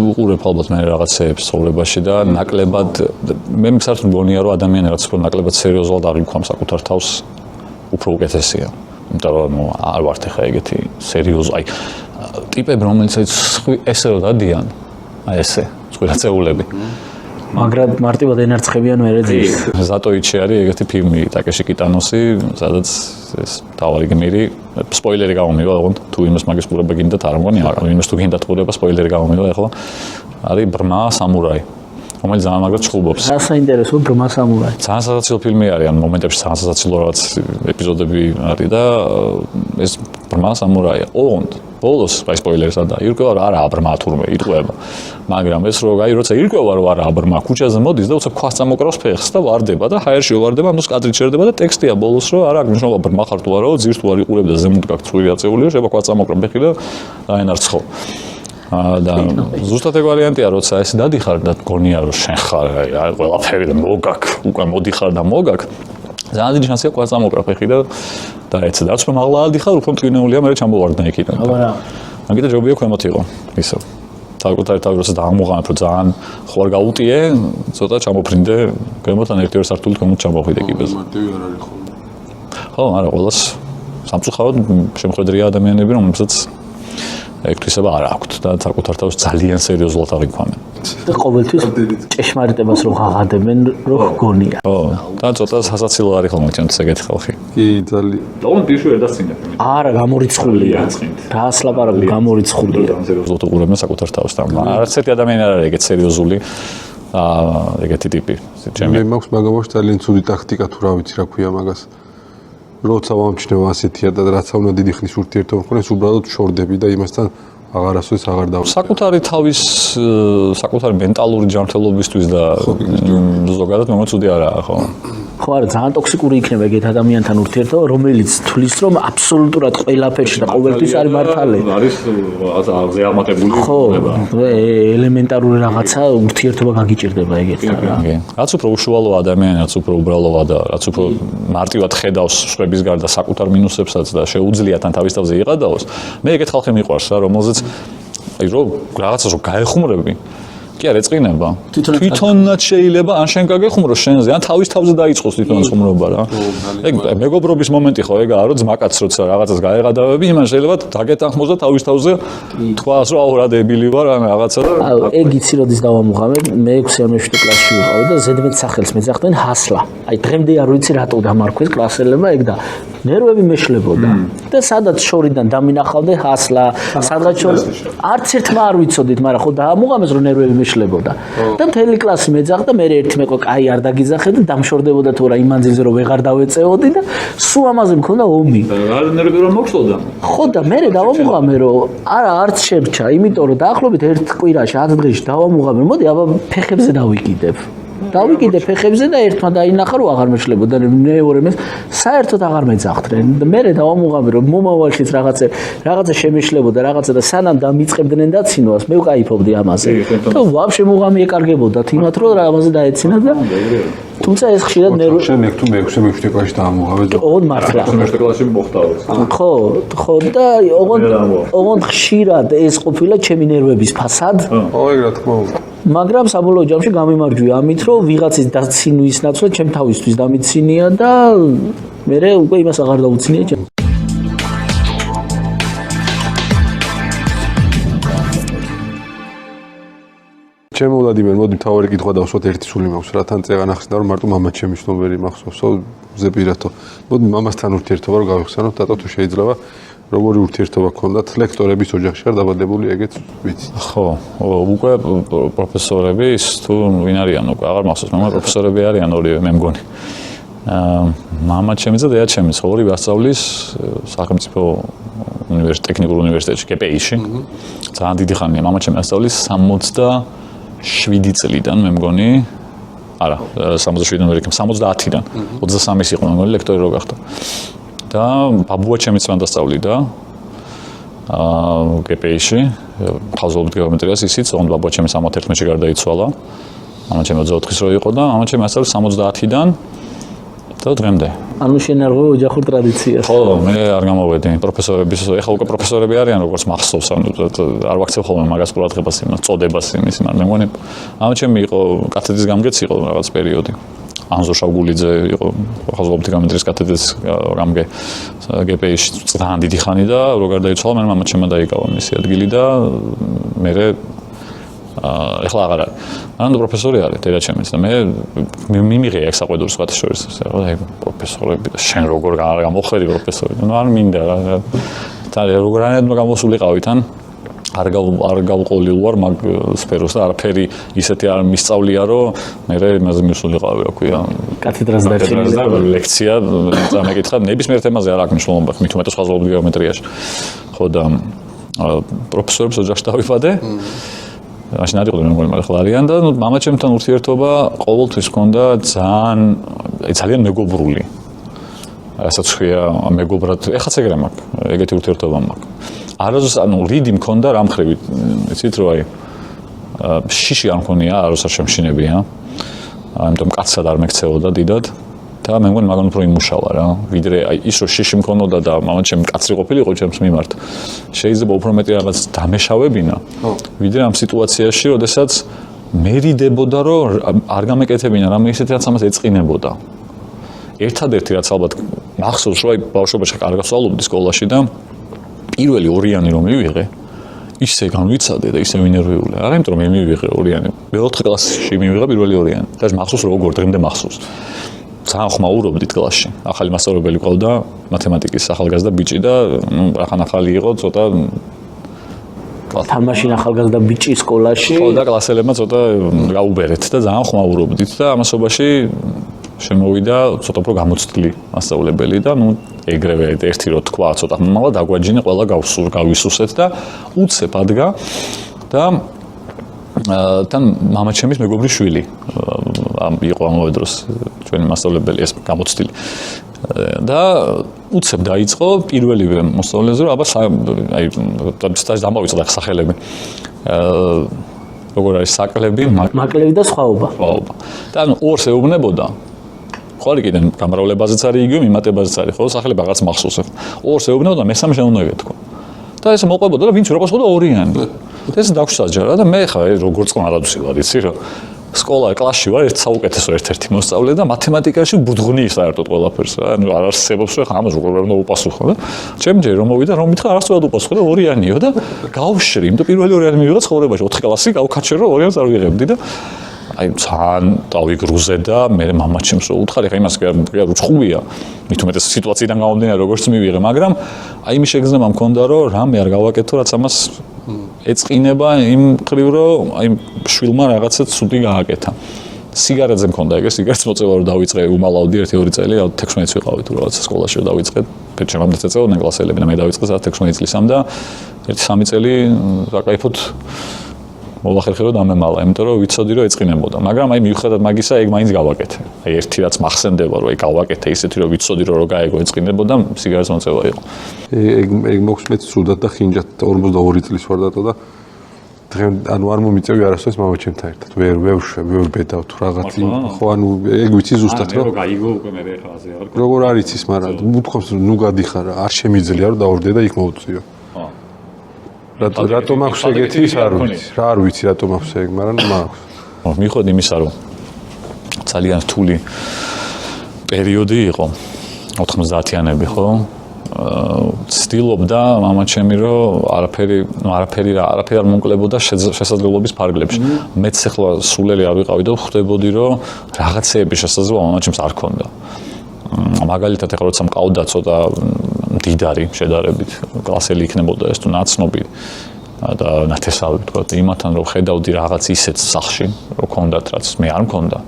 უყურებ ალბათ მე რაღაცეებს ცხოვრებაში და ნაკლებად მე საერთოდ მგონია რომ ადამიანები რაც უფრო ნაკლებად სერიოზულად აღიქვამს საკუთარ თავს უფრო უკეთესია. იმიტომ რომ არ ვართ ხა ეგეთი სერიოზი, აი ტიპები რომელიც ესე რომ დადიან, აი ესე, წვრილაცეულები. მაგრამ მარტივად ენერცხებიან მერე ძირს. ზატოიჩი არის ეგეთი ფილმი ტაკეში კიტანოსი, სადაც ეს თავარი გმირი, სპოილერი გამომივა, ოღონდ თუ იმას მაგის ყურება გინდათ არ მგონია, მაგრამ იმას თუ გინდათ ყურება სპოილერი გამომივა, ეხლა არის ბრმა სამურაი, რომელიც ძალიან მაგრად ჩხუბობს. რა საინტერესო ბრმა სამურაი. ძალიან სასაცილო ფილმი არის, ან მომენტებში ძალიან სასაცილო რაღაც ეპიზოდები არის და ეს ბრმა სამურაია. ოღონდ ბოლოს აი სპოილერს ადა, ირკვევა რომ არა ბრმა თურმე იტყვება. მაგრამ ეს რო აი როცა ირკვევა რომ არა ბრმა ქუჩაზე მოდის და უცებ ქვას წამოკრავს ფეხს და ვარდება და ჰაერში ვარდება, ნუ კადრი ჩერდება და ტექსტია ბოლოს რომ არა მნიშვნელობა ბრმა ხარ თუ არაო, ძირს თუ არ იყურებ და ზემოთ გაქვს წვირი აწეული, შეიძლება ქვას წამოკრა ფეხი და დაენარცხო. და ზუსტად ეგ ვარიანტია, როცა ეს დადიხარ და გონია რომ შენ ხარ აი ყველაფერი და მოგაკ, უკან მოდიხარ და მოგაკ. ძალიან დიდი შანსია ქვას წამოკრა ფეხი და დაეცა და რაც მაღლა ადიხარ, უფრო მტკივნეულია, მე ჩამოვარდნა იქიდან. აბა რა. მაგიტო ჯობია ქვემოთ იყო, ისო. საკუთარი თავი როცა დაამოღამებ, რომ ძალიან ხوار გაუტიე, ცოტა ჩამოფრინდე, გემოთან ერთი-ორი სართულით გემოთ ჩამოვიდე კიბეზე. მარტივი არ არის ხოლმე. ხო, არა, ყველას სამწუხაროდ შემხედრია ადამიანები, რომლებსაც ეგრისება არ აქვთ და საკუთარ თავს ძალიან სერიოზულად აღიქვამენ. და ყოველთვის ჭეშმარიტებას რო ღაღადებენ, რო გონია. ხო, და ცოტა სასაცილო არის ხოლმე ჩემთვის ეგეთი ხალხი. კი, ძალიან. დავონ დიშვი ვერ დასწინებ. არა, გამორიცხულია. რას ლაპარაკობ, გამორიცხულია. სერიოზულად უყურებენ საკუთარ თავს და არც ერთი ადამიანი არ არის ეგეთ სერიოზული ეგეთი ტიპი. მე მაქვს მაგამოში ძალიან ცუდი ტაქტიკა თუ რა ვიცი რა ქვია მაგას. როცა ვამჩნევ ასეთია და რაცა უნდა დიდი ხნის ურთიერთობა მქონდეს, უბრალოდ შორდები და იმასთან აღარასოდეს აღარ დავწერე. საკუთარი თავის საკუთარი მენტალური ჯანმრთელობისთვის და ზოგადად მომწუდი არაა, ხო? ხო, არა, ძალიან ტოქსიკური იქნება ეგეთ ადამიანთან ურთიერთობა, რომელიც თulis რომ აბსოლუტურად ყველაფერში და ყოველთვის არის მართალი. არის აღზე აღმატებული ხო, ელემენტარული რაღაცა ურთიერთობა გაგიჭირდება ეგეთთან რა. რაც უფრო უშუალო ადამიანი, რაც უფრო უბრალოა და რაც უფრო მარტივად ხედავს სხვების გარდა საკუთარ მინუსებსაც და შეუძლია თან თავის თავზე იყადაოს, მე ეგეთ ხალხი მიყვარს რა, რომელზეც აი რომ რაღაცას რომ გაეხუმრები კი არ ეწყინება. თვითონაც შეიძლება ან შენ გაგეხუმრო შენზე, ან თავის თავზე დაიწყოს თვითონ ხუმრობა რა. ეგ მეგობრობის მომენტი ხო ეგაა, რომ ძმაკაც როცა რაღაცას გაეღადავები, იმან შეიძლება დაგეთანხმოს და თავის თავზე თქვას, რომ აუ რა დებილი ვარ, ან რაღაცა და ეგ იცი როდის დავამუღამებ, მე 6-7 კლასში ვიყავი და ზედმეტ სახელს მეძახდნენ ჰასლა. აი დღემდე არ ვიცი რატო დამარქვეს კლასელებმა ეგ და ნერვები მეშლებოდა. და სადაც შორიდან დამინახავდნენ ჰასლა, სადღაც შორის არც ერთმა არ ვიცოდით, მაგრამ ხო დაამუღამეს რომ ნერვები მეშლებოდა. და მთელი კლასი მეძახდა, მე ერთი მეყო კაი არ დაგიზახე და დამშორდებოდა თუ რა იმ მანძილზე რომ ვეღარ დავეწეოდი და სულ ამაზე მქონდა ომი. რა ნერვები რომ მოხსოვდა? ხო და მე დავამუღამე რომ არა არც შემრჩა, იმიტომ რომ დაახლოებით ერთ კვირაში 10 დღეში დავამუღამე, მოდი აბა ფეხებზე დავიკიდებ. დავიკიდე ფეხებზე და ერთმა დაინახა რომ აღარ მეშლებოდა მეორე მე საერთოდ აღარ მეძახდნენ და მე დავამუღამე რომ მომავალშიც რაღაცა შემეშლებოდა რაღაცა და სანამ დამიწყებდნენ დაცინვას მე ვკაიფობდი ამაზე და ვაფშე მუღამი ეკარგებოდა თიმათ რომ ამაზე დაეცინა და თუმცა ეს ხშირად ნერვი შენ ეგ თუ მე 6-7 კლასში დაამუღავე და ოღონდ მართლა 6 კლასში მოხდავეს ხო და ოღონდ ხშირად ეს ყოფილა ჩემი ნერვების ფასად ო ეგ რა თქმა უნდა მაგრამ საბოლოო ჯამში გამიმარჯვია ამით რომ ვიღაცის დაცინვის ნაცვლად ჩემ თავისთვის დამიცინია და მე უკვე იმას აღარ დაუცინია ჩემ ჩემ ვლადიმერ მოდი თავი კითხვა დავსვათ ერთი სული მაქვს რა თან წეღან ახსნა რომ მარტო მამა ჩემი ცნობერი მახსოვსო ზეპირათო მოდი მამასთან ურთიერთობა რომ გავიხსენოთ დატო თუ შეიძლება როგორი ურთიერთობა გქონდათ ლექტორების ოჯახში არ დაბადებული ეგეც ვიცი ხო უკვე პროფესორები ის თუ ვინ არიან უკვე აღარ მახსოვს მაგრამ პროფესორები არიან ორივე მე მგონი მამა ჩემი და დედა ჩემი ორივე ასწავლის სახელმწიფო ტექნიკურ უნივერსიტეტში კპი-ში ძალიან დიდი ხანია მამა ჩემი ასწავლის 67 წლიდან მე მგონი არა 67-დან ვერ იქნება 70-დან 23-ის იყო მე მგონი ლექტორი რო გახდა და ბაბუა ჩემიც მან დასწავლიდა კპი-ში ხაზობით გეომეტრიას ისიც ოღონდ ბაბუა ჩემი 61-ში გარდაიცვალა მამა ჩემი 24-ის რო იყო და მამა ჩემი ასწავლის 70-დან და დღემდე ანუ შენ არ ვარ ოჯახურ ტრადიციას ხო მე არ გამოვედი პროფესორების ეხლა უკვე პროფესორები არიან როგორც მახსოვს ანუ არ ვაქცევ ხოლმე მაგას ყურადღებას იმას წოდებას იმის მაგრამ მე მგონი მამა ჩემი იყო კათედრის გამგეც იყო რაღაც პერიოდი ანზო შავგულიძე იყო ხაზობით გამეტრიის კათედრის გამგე გპი-ში ძალიან დიდი ხანი და რო გარდაიცვალა მე მამა ჩემმა დაიკავა მისი ადგილი და მე ეხლა აღარ არის. ანუ პროფესორი არის დედა ჩემიც და მე მიმიღე აქ საყვედურს სხვათა შორის. აი პროფესორები შენ როგორ გამოხედი პროფესორი. ნუ არ მინდა რა. და როგორ გამოსულიყავი თან არ გავყოლი ვარ მაგ სფეროს და არაფერი ისეთი არ მისწავლია რომ მე იმაზე მისულიყავი რა ქვია. კათედრას დაჩენილი ლექცია წამეკითხა ნებისმიერ თემაზე არ აქვს მნიშვნელობა მით უმეტეს ხაზოვით გეომეტრიაში. ხო და პროფესორებს ოჯახში დავიფადე. მაშინ არ იყო მე მგონი მაგრამ ახლა არიან და მამა ჩემთან ურთიერთობა ყოველთვის ჰქონდა ძალიან მეგობრული. რასაც ხია მეგობრად ეხაც ეგრე მაქვს ეგეთი ურთიერთობა მაქვს. არასდროს ანუ რიდი მქონდა რა მხრივ იცით რომ აი შიში არ მქონია არასდროს არ შემშინებია. ამიტომ კაცად არ მექცეოდა დიდად და და მე მგონი მაგან უფრო იმუშავა რა ვიდრე აი ის რომ შიში მქონოდა და მამაც ჩემი კაცრი ყოფილიყო ჩემს მიმართ შეიძლება უფრო მეტი რაღაც დამეშავებინა ვიდრე ამ სიტუაციაში როდესაც მერიდებოდა რომ არ გამეკეთებინა რამე ისეთი რაც ამას ეწყინებოდა ერთადერთი რაც ალბათ მახსოვს რომ აი ბავშვობაში კარგად ვსწავლობდი სკოლაში და პირველი ორიანი რომ მივიღე ისე განვიცადე და ისე ვინერვიული არა იმიტომ რომ მე მივიღე ორიანი მე-4 კლასში მივიღე პირველი ორიანი და მახსოვს როგორ დღემდე მახსოვს ძალიან ხმაურობდით კლასში ახალი მასწავლებელი ყავდა მათემატიკის ახალგაზრდა ბიჭი და რახან ახალი იყო ცოტა თამაშინ ახალგაზრდა ბიჭი სკოლაში ხო და კლასელებმა ცოტა გაუბერეთ და ძალიან ხმაურობდით და ამასობაში შემოვიდა ცოტა უფრო გამოცდილი მასწავლებელი და ნუ ეგრევე ერთი რო თქვა ცოტა მომავალ დაგვაჯინე ყველა გავისუსეთ და უცებ ადგა და თან მამაჩემის მეგობრის შვილი იყო ამავე დროს ჩვენი მასწავლებელი ეს გამოცდილი და უცებ დაიწყო პირველივე მოსწავლეზე რომ აბა აი სტაჟი დამოვიწყდა სახელები როგორ არის საკლები მაკლები და სხვაობა და ანუ ორს ეუბნებოდა ხვალ კიდე გამრავლებაზეც არის იგივე მიმატებაზეც არის ხო სახელები რაღაც მახსოვს ორს ეუბნებოდა მესამე შეუნდა ეთქვა და ეს მოყვებოდა და ვინც როგორც ხო და ორიანი ეს დაგვსაჯარა და მე ხა როგორ წყნარადოსი ვარ იცი რა სკოლა კლასში ვარ ერთ საუკეთესო ერთ-ერთი მოსწავლე და მათემატიკაში ბუძღვნი საერთოდ ყველაფერს რა ანუ არ არსებობს რა ამას როგორ უნდა უპასუხო და ჩემი ჯერ რომ მოვიდა რომ მითხრა არასდროს უპასუხო და ორიანიო და გავშრი იმიტომ პირველი ორიანი მივიღე ცხოვრებაში 4 კლასი გავქაჩე რომ ორიანს არ ვიღებდი და აი ძალიან დავიგრუზე და მე მამაჩემს რო უთხარი ხა იმას კი უცხუია მით უმეტეს სიტუაციიდან გამომდინარე როგორც მივიღე მაგრამ აი იმის შეგრძნება მქონდა რომ რამე არ გავაკეთო რაც ამას ეწყინება იმ ხრივ რომ აი შვილმა რაღაცა ცუდი გააკეთა სიგარეტზე მქონდა ეგ სიგარეტს მოწევა რომ დავიწყე უმალავდი 1-2 წელი 16 ვიყავი თუ რაღაცა სკოლაში რომ დავიწყე ჩემამდე წეწეოდნენ კლასელები და მე დავიწყე 16 წლისამ და 1-3 წელი საკაიფოდ მოვახერხე რომ დამემალა, იმიტომ რომ ვიცოდი რომ ეწყინებოდა. მაგრამ აი მიუხედავად მაგისა, ეგ მაინც გავაკეთე. აი ერთი რაც მახსენდება რომ აი გავაკეთე ისეთი რომ ვიცოდი რომ გაეგო ეწყინებოდა, სიგარეტს მოწევა იყო. ეგ მოხსნეთ სუდად და ხინჯად 42 წლის ვარ დატო და დღემ ანუ არ მომიწევი არასდროს მამაჩემთან ერთად. ვერ ბედავ თუ რაღაც ხო ანუ ეგ ვიცი ზუსტად რომ გაიგო უკვე მე ხაზე არ როგორ არ იცის, მაგრამ მუთხოვს ნუ გადიხარ, არ შემიძლია რომ დაორდე და იქ მოვწიო. რატომ აქვს ეგეთი ის არ ვიცი. რა არ ვიცი რატომ აქვს ეგ, მაგრამ მაქვს. მიხოდ იმისა რომ ძალიან რთული პერიოდი იყო 90-იანები, ხო? ცდილობდა მამაჩემი რომ არაფერი არ მომკლებოდა შესაძლებლობის ფარგლებში. მეც ახლა სულელი არ ვიყავი და ხვდებოდი რომ რაღაცეები შესაძლებლობა მამაჩემს არ ქონდა. მაგალითად ახლა როცა მყავდა ცოტა მდიდარი შედარებით კლასელი იქნებოდა ეს თუ ნაცნობი და ნათესავი თქვა იმათთან რომ ხედავდი რაღაც ისეთ სახში რომ ქონდათ რაც მე არ მქონდა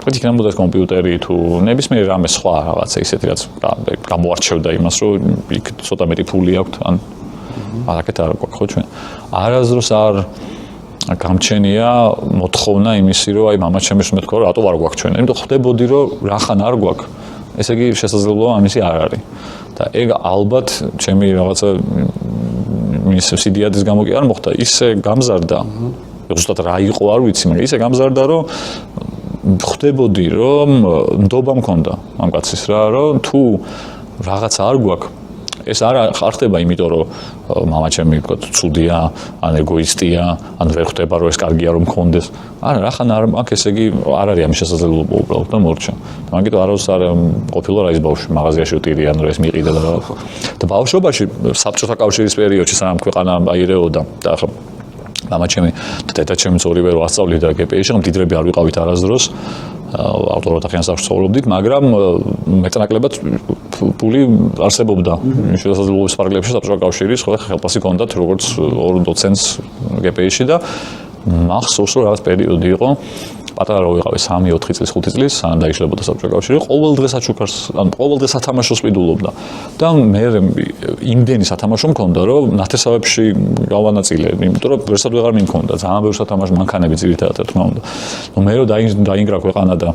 თქვა იქნებოდა კომპიუტერი თუ ნებისმიერ რამე სხვა რაღაცა ისეთი რაც გამოარჩევდა იმას რომ იქ ცოტა მეტი ფული აქვს ან არაკეთ არ გვაქვს ხო ჩვენ არასდროს არ გამჩენია მოთხოვნა იმისი რომ აი მამაჩემის მეთქვა რომ რატო არ გვაქვს ჩვენ იმიტომ ხვდებოდი რომ რახან არ გვაქვს ესე იგი შესაძლებლობა ამისი არ არის და ეგ ალბათ ჩემი რაღაცა მის სიდიადის გამო კი არ მოხდა ისე გამზარდა ზუსტად რა იყო არ ვიცი მაგრამ ისე გამზარდა რომ ხვდებოდი რომ ნდობა მქონდა ამ კაცის რა რომ თუ რაღაცა არ გვაქვს ეს არ ხდება იმიტომ რომ მამაჩემი ვთქვათ ცუდია ან ეგოისტია ან ვერ ხვდება რომ ეს კარგია რომ მქონდეს არა რახან არ აქვს ესე იგი არ არის ამის შესაძლებლობა უბრალოდ და მორჩა მაგიტომ არავის არ ყოფილა რა ის ბავშვი მაღაზიაში ვტირიან რომ ეს მიყიდა და ბავშვობაში საბჭოთა კავშირის პერიოდში სანამ ქვეყანა აირეოდა და ახლა მამაჩემი და დედაჩემიც ორივე რო ასწავლიდა გპ-ში მდიდრები არ ვიყავით არასდროს ავტოროთახიან სახლში ცხოვრობდით მაგრამ მეტნაკლებად ფული არსებობდა შესაძლებლობის ფარგლებში საბჭოთა კავშირის ხოლმე ხელფასი ჰქონდათ როგორც ორ დოცენტს გპ-ში და მახსოვს რომ რაღაც პერიოდი იყო პატარა რო ვიყავი 3-4 წლის 5 წლის სანამ დაიშლებოდა საბჭოთა კავშირი ყოველ დღე საჩუქარს ან ყოველ დღე სათამაშოს ყიდულობდა და მე იმდენი სათამაშო მქონდა რომ ნათესავებში გავანაწილე იმიტომ რომ ვერსად ვეღარ მიმქონდა ძალიან ბევრი სათამაშო მანქანები ძირითადად თქმა უნდა ნუ მე რო დაინგრა ქვეყანა და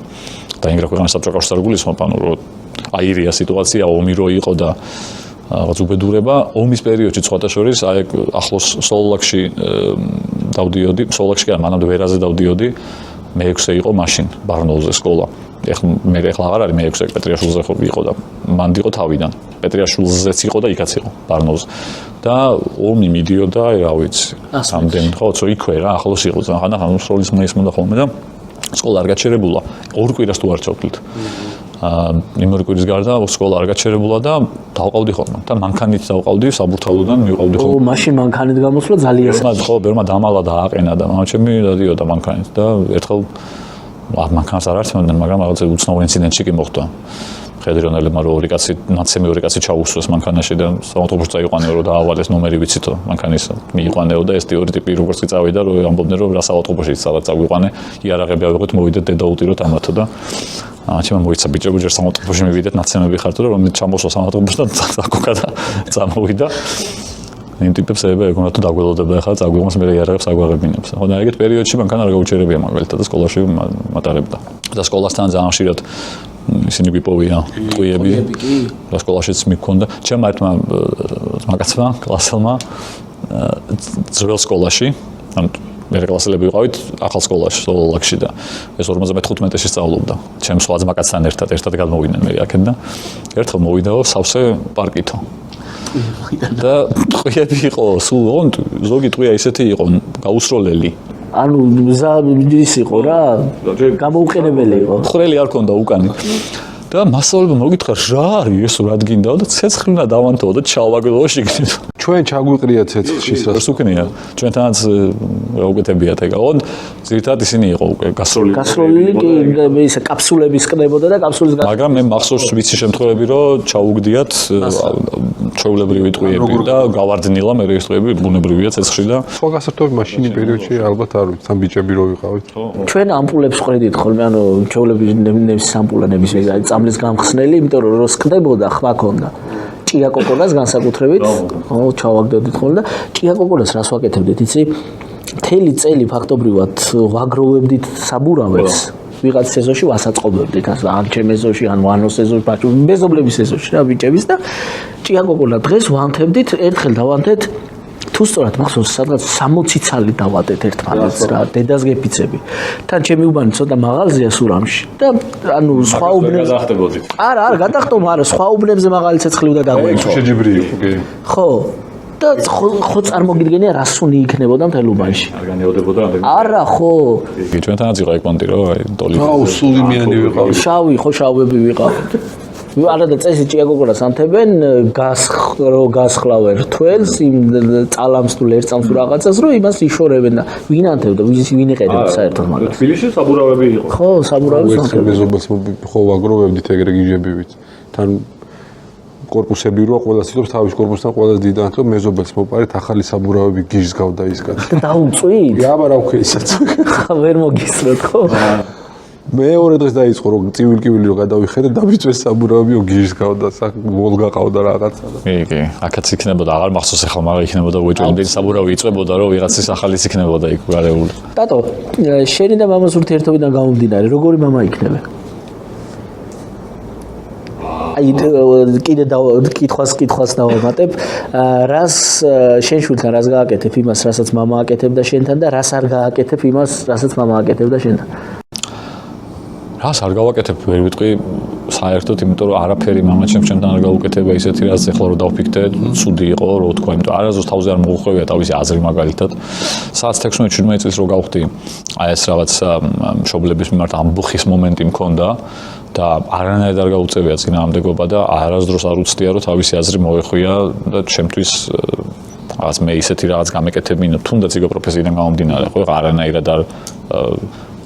დაინგრა ქვეყანა საბჭოთა კავშირს არ გულისხმობ ანუ რომ აირია სიტუაცია ომი რო იყო და რაღაც უბედურება ომის პერიოდში სხვათა შორის აი ახლოს სოლოლაკში დავდიოდი სოლოლაკში კი არა მანამდე ვერაზე დავდიოდი მე 6-ე იყო მაშინ ბარნოულზე სკოლა ეხლა მე აღარ არის მე 6 პეტრიაშვილზე იყო და მანდ იყო თავიდან პეტრიაშვილზეც იყო და იქაც იყო ბარნოვზე და ომი მიდიოდა რა ვიცი სამდენ ხო იქვე რა ახლოს იყო ხან სროლის მოისმოდა ხოლმე და სკოლა არ გაჩერებულა ორ კვირას თუ არ ჩავთვლით იმ ორი კვირის გარდა სკოლა არ გაჩერებულა და დავყავდი ხოლმე და მანქანით დავყავდი საბურთალოდან მივყავდი ხოლმე მაშინ მანქანით გამოსვლა ძალიან ხო ბერმა დამალა და აყენა და მამაჩემი დადიოდა მანქანით და ერთხელ მანქანას არ არწმუნდნენ მაგრამ რაღაცა უცნაური ინციდენტი კი მოხდა ხედრიონელებმა რომ ორი კაცი ნაცემი ორი კაცი ჩაუსვეს მანქანაში და ავტობუსს წაიყვანეო რომ დაავალეს ნომერი ვიცითო მანქანის მიიყვანეო და ეს ორი ტიპი როგორც კი წავიდა რომ ამბობდნენ რომ რას ავტობუსში სადაც წაგვიყვანე იარაღები ავიღოთ მოვიდეთ დედა უტიროთ ამათო და აჩემ მოიცა ბიჭები ჯერ სამავტობუსში მივიდეთ ნაცემები ხართ რომ ჩამოსვა სამავტობუსში და დაგოკა და წამოვიდა იმ ტიპებს ება ეგონა თუ დაგველოდება ახლა წაგვიღოს მე იარაღებს აგვაღებინებს ხო და ეგეთ პერიოდში მანქანა არ გაუჩერებია მაგალითად და სკოლაში მატარებდა და სკოლასთან ძალიან ხშირად ისინი გვიპოვია ტყუიები და სკოლაშიც მიქონდა ჩემ ერთმა მაგაცმა კლასელმა ძველ სკოლაში ანუ მე კლასელები ვიყავით ახალ სკოლაში სოლოლაკში და ეს 55-ში სწავლობდა ჩემ სხვა ძმაკაცთან ერთად გადმოვიდნენ მე აქეთ და ერთხელ მოვიდაო სავსე პარკითო და ტყუიები იყო სულ ზოგი ტყუია ისეთი იყო გაუსროლელი ანუ ის იყო რა გამოუყენებელი იყო ხრელი არ ქონდა უკან და მასწავლებელმა მოგითხრა რა არის ეს რა გინდაო და ცეცხლნა დავანთო და ჩავაგდო შიგნით ჩვენ ჩაგვიყრია ცეცხლში რას უკნია ჩვენთანაც რა უკეთებიათ ეგაო ზირთად ისინი იყო უკვე გასროლილი კი ისე კაფსულების ყდებოდა და კაფსულის მაგრამ მე მახსოვს ვიცი შემთხვევები რომ ჩაუგდიათ ჩვეულებრივი ტყუიები და გავარდნილა მე ეს ტყუიები ბუნებრივია ცეცხლში და სხვა გასართობი მაშინი პერიოდში ალბათ არ ვიცი თან ბიჭები რო ვიყავით ჩვენ ამპულებს ყრიდით ხოლმე ანუ ჩვეულებრივი ამპულა ნებისმიერ წამლის გამხსნელი იმიტომ რომ როს ყდებოდა ხმა ქონდა ჭია კოკონას განსაკუთრებით ხო ჩავაგდოდით ხოლმე და ჭია კოკონას რას ვაკეთებდით იცი მთელი წელი ფაქტობრივად ვაგროვებდით საბურავებს ვიღაც სეზონში ვასაწყობებდით ან ჩემ სეზონში ან ვანოს სეზონში ბაჭო მეზობლების სეზონში რა ბიჭების და ჭია კოკონა დღეს ვანთებდით ერთხელ დავანთეთ თუ სწორად მახსოვს სადღაც 60 ცალი დავატეთ ერთმანეთს რა დედას გეფიცები თან ჩემი უბანი ცოტა მაღალზეა სურამში და ანუ სხვა უბნებს არა გადახტომ არა სხვა უბნებზე მაღალი ცეცხლი უნდა დაგვეჭო შეჯიბრი იყო კი ხო და ხო წარმოგიდგენია რას უნი იქნებოდა მთელ უბანში არ განეოდებოდა არა ხო იგი ჩვენთანაც იყო ეკონტი რო აი ტოლი აუ სულიმიანი ვიყავი შავი ხო შავები ვიყავით არა და წესი ჭია კოკონას ანთებენ გასხლავენ რთველს იმ წალამს თუ ლერწამს თუ რაღაცას რომ იმას იშორებენ და ვინ ანთებდა ვინ იყენებდა საერთოდ მაგას თბილისში საბურავები იყო ხო საბურავებს ანთებენ მეზობელს ხო ვაგროვებდით ეგრე გიჟებივით თან корпуსები როა ყველა ცდილობს თავის корпуსთან ყველა დიდანთო მეზობელს მოპარეთ ახალი საბურავები გიჟსგავდა ის კაცი და დაუწვით აბა რა ვქე ისაც ვერ მოგისროთ ხო მეორე დღეს დაიწყო რომ წივილ-კივილი რო გადავიხედე და მიწვეს საბურავებიო გიჟსგავდა ვოლგა ყავდა რაღაცა კი აქაც იქნებოდა აღარ მახსოვს ახლა მაგა იქნებოდა უეჭველი საბურავი იწვებოდა რომ ვიღაცის ახალის იქნებოდა იქ გარეული ტატო შენი და მამას ურთიერთობიდან გამომდინარე როგორი მამა იქნება აი კიდე კითხვას დავამატებ რას შენ შვილთან რას გააკეთებ იმას რასაც მამა აკეთებდა შენთან და რას არ გააკეთებ იმას რასაც მამა აკეთებდა შენთან რას არ გავაკეთებ ვერ ვიტყვი საერთოდ იმიტომ რომ არაფერი მამაჩემ ჩემთან არ გაუკეთება ისეთი რაც ეხლა რომ დავფიქრე ცუდი იყო რო თქვა იმიტომ არასდროს თავზე არ მოუხვევია თავისი აზრი მაგალითად სადაც 16-17 წელს რო გავხდი აი ეს რაღაც მშობლების მიმართ ამბუხის მომენტი მქონდა და არანაირად არ გაუწევია წინააღმდეგობა და არასდროს არ უცდია რომ თავისი აზრი მოეხვია და ჩემთვის რაღაც მე ისეთი რაღაც გამეკეთებინა თუნდაც იგო პროფესიიდან გამომდინარე ხო არანაირად არ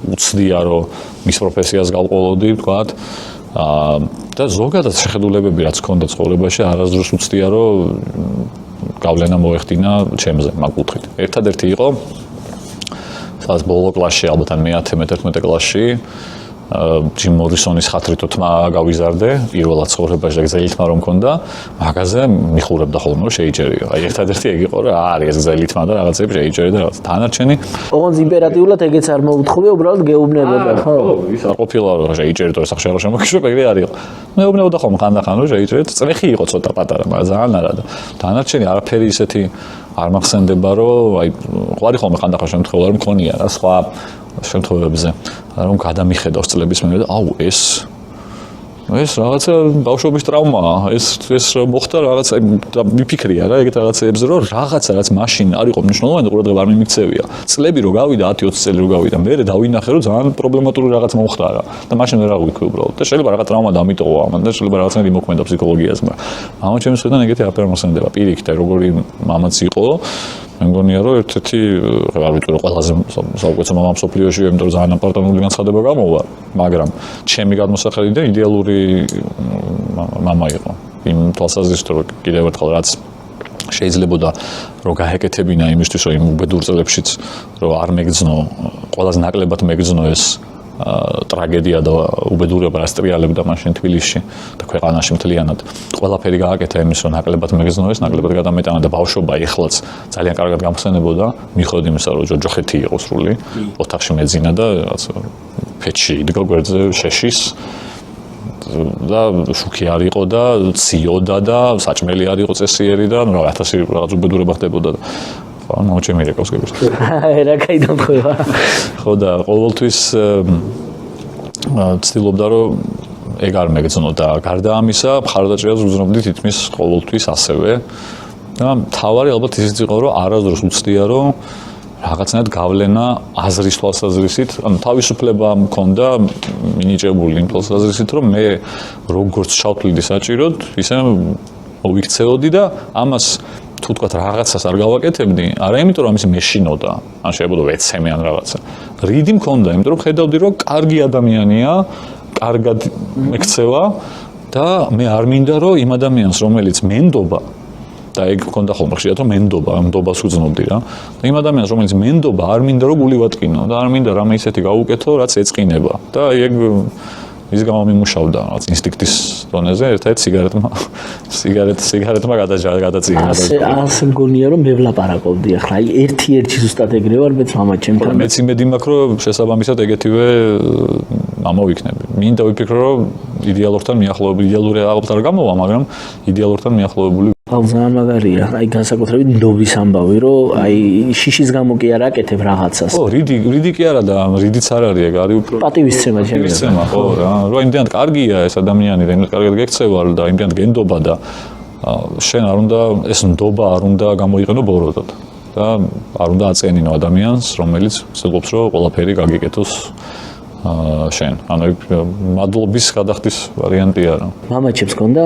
უცდია რომ მის პროფესიას გავყოლოდი ვთქვათ და ზოგადად შეხედულებები რაც ქონდა ცხოვრებაში არასდროს უცდია რომ გავლენა მოეხდინა ჩემზე მაგ კუთხით ერთადერთი იყო სადაც ბოლო კლასში ალბათ ან მე-10-11 კლასში ჯიმ მორისონის ხათრითო თმა გავიზარდე პირველად ცხოვრებაში და გზელი თმა რომ მქონდა მაგაზე მიხურებდა ხოლმე რომ შეიჭერიო აი ერთადერთი ეგ იყო რა არის ეს გზელი თმა და რაღაცები შეიჭერი და რაღაც დანარჩენი ოღონდ იმპერატიულად ეგეც არ მოუთხოვე უბრალოდ გეუბნებოდა ხო ის არ ყოფილა რომ შეიჭერი და სახში არ შემოგიშვებ ეგრე არ იყო მეუბნებოდა ხოლმე ხანდახან რომ შეიჭერი წრეხი იყო ცოტა პატარა მაგრამ ძალიან არა და დანარჩენი არაფერი ისეთი არ მახსენდება რომ აი ყვარი ხოლმე ხანდახან შემთხვევა რომ მქონია რა სხვა შემთხვევებზე რომ გადამიხედავს წლების მერე და აუ ეს რაღაცა ბავშვობის ტრაუმაა. ეს მოხდა რაღაცა და მიფიქრია რა ეგეთ რაღაცეებზე რომ რაღაცა რაც მაშინ არ იყო მნიშვნელოვანი ყურადღება არ მიმიქცევია. წლები რო გავიდა 10-20 წელი რო გავიდა მე დავინახე რომ ძალიან პრობლემატური რაღაც მოხდა რა და მაშინ ვერ აღვიქვი უბრალოდ. და შეიძლება რაღაც ტრაუმა დამიტოვა ამან და შეიძლება რაღაცნაირი მოქმედა ფსიქოლოგიაზე, მაგრამ მამა ჩემს ხედან ეგეთი არ მოხსენდება. პირიქით როგორი მამაც იყო მე მგონია რომ ერთ-ერთი არ ვიცი რომ ყველაზე საუკეთესო მამა მსოფლიოში, იმიტომ რომ ძალიან აპარტანული განცხადება გამოვა, მაგრამ ჩემი გადმოსახედიდან იდეალური მამა იყო. იმ თვალსაზრისით რომ კიდევ ერთხელ რაც შეიძლებოდა რომ გაეკეთებინა იმისთვის რომ იმ უბედურ წლებშიც რომ არ მეგრძნო, ყველაზე ნაკლებად მეგრძნო ეს ტრაგედია და უბედურება რაც ტრიალებდა მაშინ თბილისში და ქვეყანაში მთლიანად. ყველაფერი გააკეთა იმის რომ ნაკლებად მეგრძნო ეს, ნაკლებად გადამეტანა და ბავშვობა ეხლაც ძალიან კარგად გამხსენებოდა, მიხედვით იმისა რომ ჯოჯოხეთი იყო სრული, ოთახში მეძინა და რაღაც ფეჩი იდგა გვერდზე შეშის და შუქი არ იყო და ციოდა და საჭმელი არ იყო წესიერი და რა 1000 რაღაც უბედურება ხდებოდა და მოჩემი რეკავს გეგოს. რა კაიდან ხდება? ხო და ყოველთვის ცდილობდა რომ ეგ არ მეგრძნო და გარდა ამისა მხარდაჭერას უზრუნავდი თითქმის ყოველთვის ასევე და თავარი ალბათ ისიც იყო რომ არასდროს უცდია რომ რაღაცნაირად გავლენა აზრის თვალსაზრისით, ანუ თავისუფლება მქონდა მინიჭებული იმ თვალსაზრისით რომ მე როგორც ჩავთვლიდი საჭიროდ, ისე მოვიქცეოდი და ამას თუ თქვა რაღაცას არ გავაკეთებდი, არა იმიტომ რომ ამის მეშინოდა, ან შეიძლება ვეცემე ან რაღაცა. რიდი მქონდა, იმიტომ რომ ხედავდი რომ კარგი ადამიანია, კარგად მექცევა და მე არ მინდა რომ იმ ადამიანს რომელიც მენდობა და ეგ მქონდა ხოლმე ხშირად რომ მენდობას უძნობდი რა. და იმ ადამიანს რომელიც მენდობა არ მინდა რომ გული ვატკინო და არ მინდა რამე ისეთი გავუკეთო, რაც ეწყინება. და ეგ ის გამომიმუშავდა რაღაც ინსტინქტის დონეზე, ერთ-ერთ სიგარეტმა გადაწიგნა. ასე მგონია რომ მე ვლაპარაკობდი ახლა, აი ერთი ზუსტად ეგრე ვარ მეც მამა ჩემთან. მეც იმედი მაქვს რომ შესაბამისად ეგეთივე მამა ვიქნები. მინდა ვიფიქრო რომ იდეალურთან მიახლოებული, იდეალური აღარ არ გამოვა, მაგრამ იდეალურთან მიახლოებული ძალიან მაგარია, აი განსაკუთრებით ნდობის ამბავი, რომ აი შიშის გამო კი არ აკეთებ რაღაცას. ხო, რიდი კი არა და რიდიც არ არის, ეგ არის უფრო პატივისცემა ჩემი. ხო, რა, რომ იმდენად კარგია ეს ადამიანი და იმდენად კარგად გექცევა და იმდენად გენდობა და შენ არ უნდა ეს ნდობა არ უნდა გამოიყენო ბოროტად და არ უნდა აწენინო ადამიანს, რომელიც ცდილობს რომ ყველაფერი გაგიკეთოს შენ. ანუ მადლობის გადახდის ვარიანტი არა. მამაჩემს ჰქონდა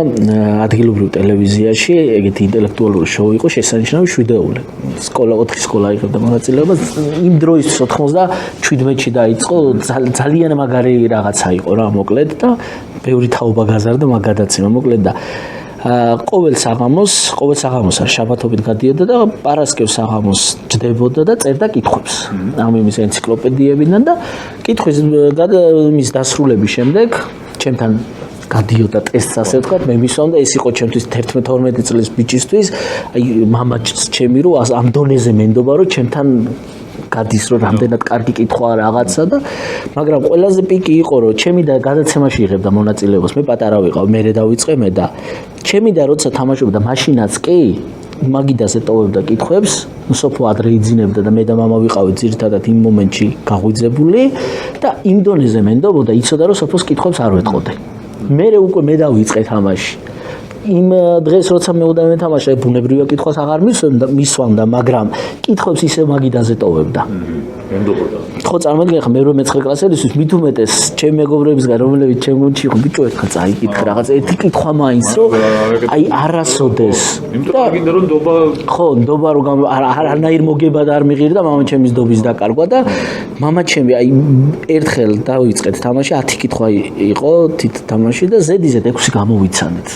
ადგილობრივ ტელევიზიაში ეგეთი ინტელექტუალური შოუ იყო შესანიშნავი შვიდეული. სკოლა 4 სკოლა იღებდა მონაწილეობას. იმ დროისთვის 97-ში დაიწყო ძალიან მაგარი რაღაცა იყო რა მოკლედ და ბევრი თაობა გაზარდა მაგ გადაცემა მოკლედ და ყოველ საღამოს არ შაბათობით გადიოდა და პარასკევს საღამოს ჯდებოდა და წერდა კითხვებს. ამ იმის ენციკლოპედიებიდან და კითხვის მის დასრულების შემდეგ ჩემთან გადიოდა ტესტს ასე ვთქვათ, მე მისვამდა ეს იყო ჩემთვის 11-12 წლის ბიჭისთვის, აი მამაც ჩემი რომ ამ დონეზე მენდობა რომ ჩემთან გადის რომ რამდენად კარგი კითხვა რაღაცა და მაგრამ ყველაზე პიკი იყო რომ ჩემი და გადაცემაში იღებდა მონაწილეობას, მე პატარა ვიყავ, მე დავიწყე მე და ჩემი და როცა თამაშობდა მაშინაც კი მაგიდაზე ტოვებდა კითხვებს, სოფო ადრე იძინებდა და მე და მამა ვიყავით ძირითადად იმ მომენტში გაღვიძებული და იმ დონეზე მენდობოდა, იცოდა რომ სოფოს კითხვებს არ ვეთყოდე. მე უკვე მე დავიწყე თამაში. იმ დღეს როცა მე დავეთამაშე ბუნებრივია კითხვას აღარ მისვამდა, მაგრამ კითხვებს ისე მაგიდაზე ტოვებდა. მენდობოდა. ხო წარმოგიდგენ ხა მე რომ მე-9 კლასელისთვის მით უმეტეს ჩემი მეგობრებისგან რომელებიც ჩემ გუნდში იყო ბიჭო ერთხელ წაიკითხე რაღაც ერთი კითხვა მაინც რომ აი არასოდეს იმიტომ რომ გინდა რომ ნდობა ხო ნდობა რომ არანაირ მოგება და არ მიღირდა მამა ჩემის ნდობის დაკარგვა და მამა ჩემი აი ერთხელ დავიწყეთ თამაში 10 კითხვა იყო თით თამაში და ზედიზედ 6 გამოვიცანეთ.